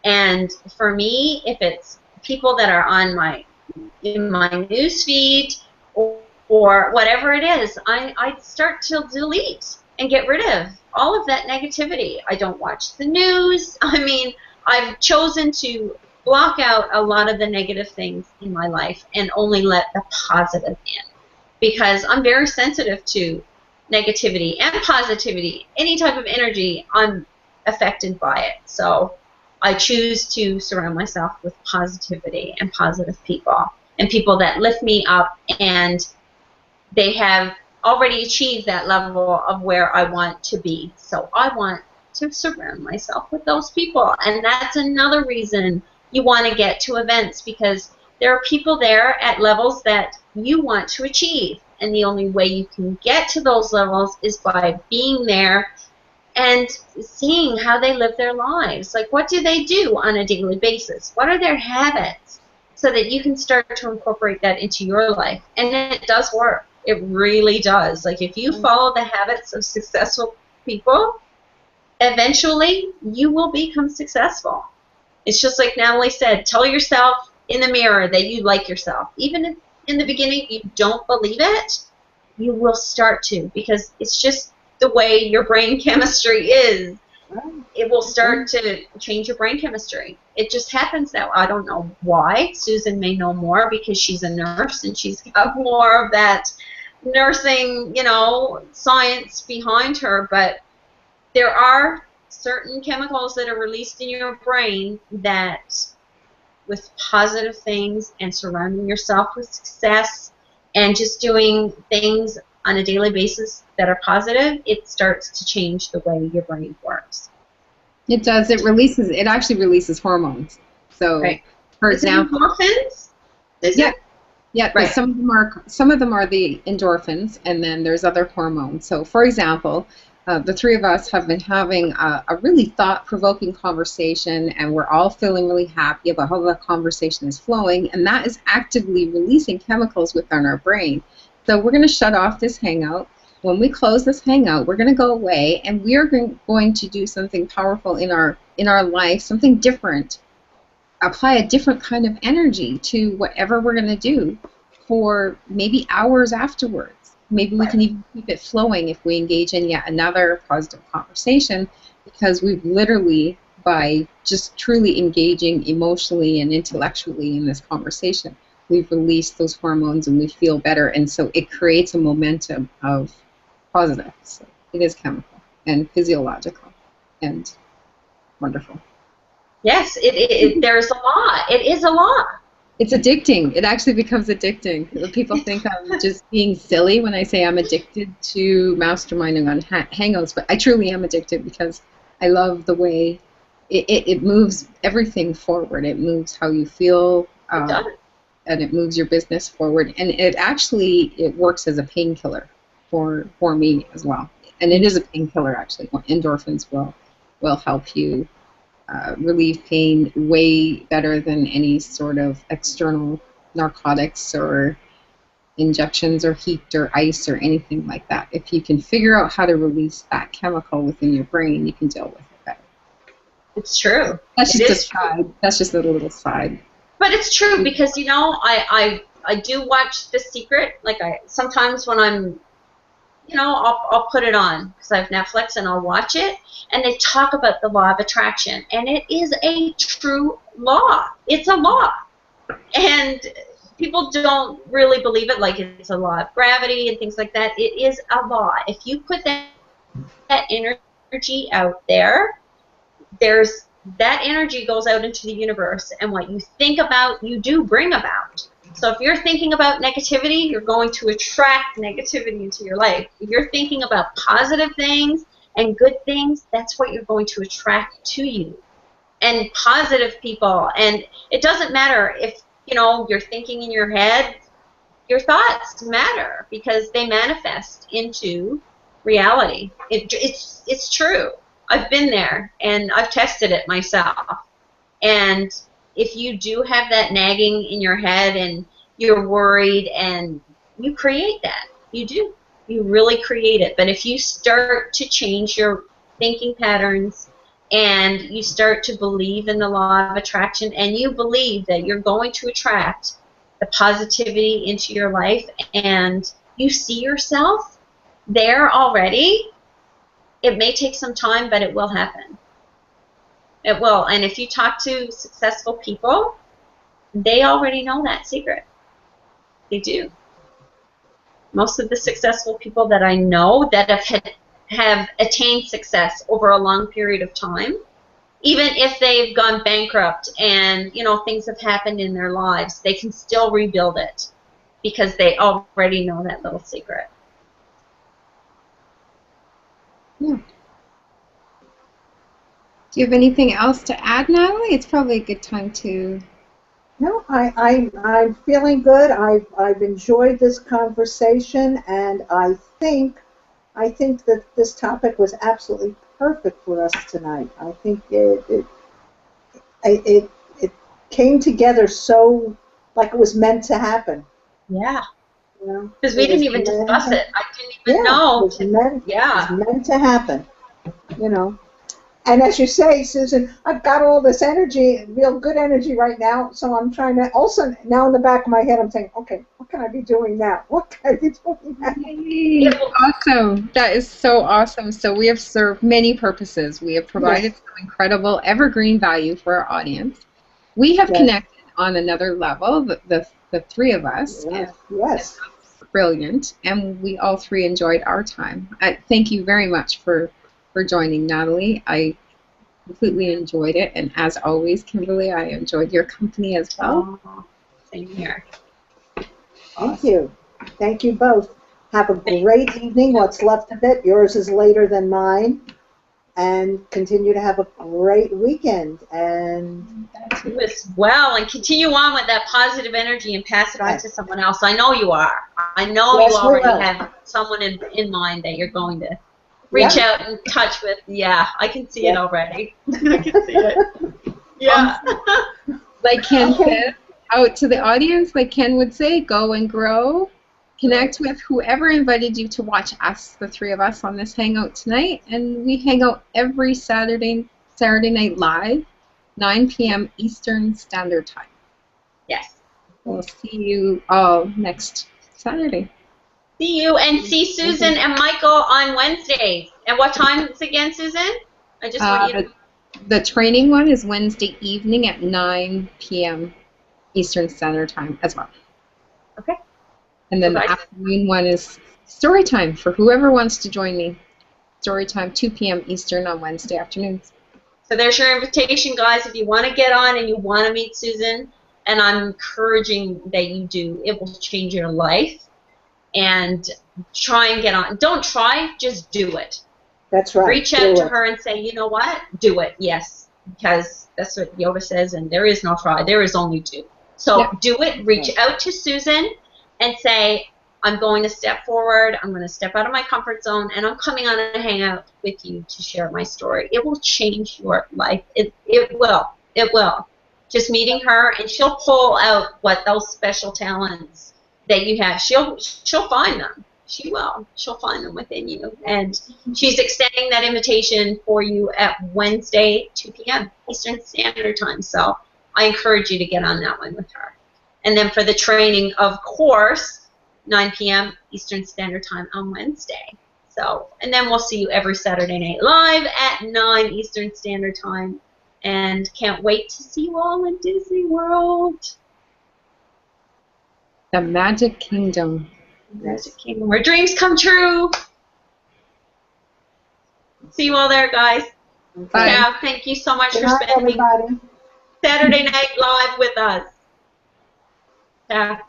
And for me, if it's people that are on in my news feed or whatever it is, I start to delete and get rid of all of that negativity. I don't watch the news. I mean, I've chosen to block out a lot of the negative things in my life and only let the positive in, because I'm very sensitive to negativity and positivity. Any type of energy, I'm affected by it. So I choose to surround myself with positivity and positive people, and people that lift me up, and they have already achieved that level of where I want to be. So I want to surround myself with those people. And that's another reason you want to get to events, because there are people there at levels that you want to achieve. And the only way you can get to those levels is by being there and seeing how they live their lives. Like, what do they do on a daily basis? What are their habits? So that you can start to incorporate that into your life. And it does work. It really does. Like, if you follow the habits of successful people, eventually you will become successful. It's just like Natalie said, tell yourself in the mirror that you like yourself. Even if in the beginning you don't believe it, you will start to, because it's just the way your brain chemistry is. It will start to change your brain chemistry. It just happens that way. I don't know why. Susan may know more because she's a nurse and she's got more of that nursing, science behind her. But there are certain chemicals that are released in your brain that, with positive things and surrounding yourself with success and just doing things on a daily basis that are positive, it starts to change the way your brain works. It does. It actually releases hormones. So, right. For Is example, endorphins? Yeah, right. Some of them are the endorphins, and then there's other hormones. So, for example, the three of us have been having a really thought-provoking conversation, and we're all feeling really happy about how the conversation is flowing, and that is actively releasing chemicals within our brain. So we're going to shut off this Hangout. When we close this Hangout, we're going to go away, and we are going to do something powerful in our life, something different. Apply a different kind of energy to whatever we're going to do for maybe hours afterwards. Maybe we can even keep it flowing if we engage in yet another positive conversation, because we've literally, by just truly engaging emotionally and intellectually in this conversation, we've released those hormones and we feel better, and so it creates a momentum of positive. So it is chemical and physiological and wonderful. Yes, there's a law. It is a law. It's addicting. It actually becomes addicting. People think I'm just being silly when I say I'm addicted to masterminding on Hangouts, but I truly am addicted because I love the way it moves everything forward. It moves how you feel, and it moves your business forward. And it works as a painkiller for me as well. And it is a painkiller, actually. Endorphins will help you relieve pain way better than any sort of external narcotics or injections or heat or ice or anything like that. If you can figure out how to release that chemical within your brain, you can deal with it better. It's true. That's just a side. That's just a little side. But it's true, because I do watch The Secret. Like, sometimes when I'm I'll put it on because I have Netflix, and I'll watch it, and they talk about the law of attraction, and it is a true law. It's a law, and people don't really believe it, like it's a law of gravity and things like that. It is a law. If you put that energy out there, that energy goes out into the universe, and what you think about, you do bring about. So if you're thinking about negativity, you're going to attract negativity into your life. If you're thinking about positive things and good things, that's what you're going to attract to you. And positive people, and it doesn't matter if, you're thinking in your head, your thoughts matter because they manifest into reality. It's true. I've been there, and I've tested it myself. And if you do have that nagging in your head and you're worried, and you create that. You do. You really create it. But if you start to change your thinking patterns and you start to believe in the law of attraction, and you believe that you're going to attract the positivity into your life, and you see yourself there already, it may take some time, but it will happen. It will. And if you talk to successful people, they already know that secret. They do. Most of the successful people that I know that have attained success over a long period of time, even if they've gone bankrupt and, you know, things have happened in their lives, they can still rebuild it because they already know that little secret. Yeah. Do you have anything else to add, Natalie? It's probably a good time to... No, I'm feeling good. I've enjoyed this conversation, and I think that this topic was absolutely perfect for us tonight. I think it came together so like it was meant to happen. Yeah. You know, because we didn't even discuss it. I didn't even know. It was meant to happen. You know. And as you say, Susan, I've got all this energy, real good energy right now, so I'm trying to, also now in the back of my head I'm saying, okay, what can I be doing now? What can I be doing now? Yay. Awesome. That is so awesome. So we have served many purposes. We have provided some incredible evergreen value for our audience. We have connected on another level, the three of us. Yes. Brilliant. And we all three enjoyed our time. Thank you very much for joining, Natalie. I completely enjoyed it, and as always, Kimberly, I enjoyed your company as well. Oh, same here. Thank you. Thank you both. Have a great evening, what's left of it. Yours is later than mine. And continue to have a great weekend. And you as well. And continue on with that positive energy and pass it on to someone else. I know you are. I know you already have someone in mind that you're going to reach out and touch with. Yeah, I can see it already. I can see it. Yeah. Like Ken said, out to the audience, like Ken would say, go and grow. Connect with whoever invited you to watch us, the three of us, on this Hangout tonight. And we hang out every Saturday night live, 9 p.m. Eastern Standard Time. Yes. We'll see you all next Saturday. See you, and see Susan and Michael on Wednesdays. And what time is it again, Susan? I just want you to... The training one is Wednesday evening at 9 p.m. Eastern Standard Time as well. Okay. And then the afternoon one is story time for whoever wants to join me. Story time, 2 p.m. Eastern on Wednesday afternoons. So there's your invitation, guys. If you want to get on and you want to meet Susan, and I'm encouraging that you do, it will change your life. And try and get on. Don't try, just do it. That's right. Reach out to her and say, you know what? Do it. Yes. Because that's what Yoda says, and there is no try. There is only do. So do it. Reach out to Susan and say, I'm going to step forward. I'm going to step out of my comfort zone, and I'm coming on a hangout with you to share my story. It will change your life. It will. It will. Just meeting her, and she'll pull out what those special talents that you have. She'll find them. She will. She'll find them within you. And she's extending that invitation for you at Wednesday, 2 p.m. Eastern Standard Time. So I encourage you to get on that one with her. And then for the training, of course, 9 p.m. Eastern Standard Time on Wednesday. So, and then we'll see you every Saturday night live at 9 Eastern Standard Time. And can't wait to see you all in Disney World. The Magic Kingdom. Magic Kingdom, where dreams come true. See you all there, guys. Bye. Yeah, thank you so much good for night, spending everybody. Saturday night live with us. Yeah.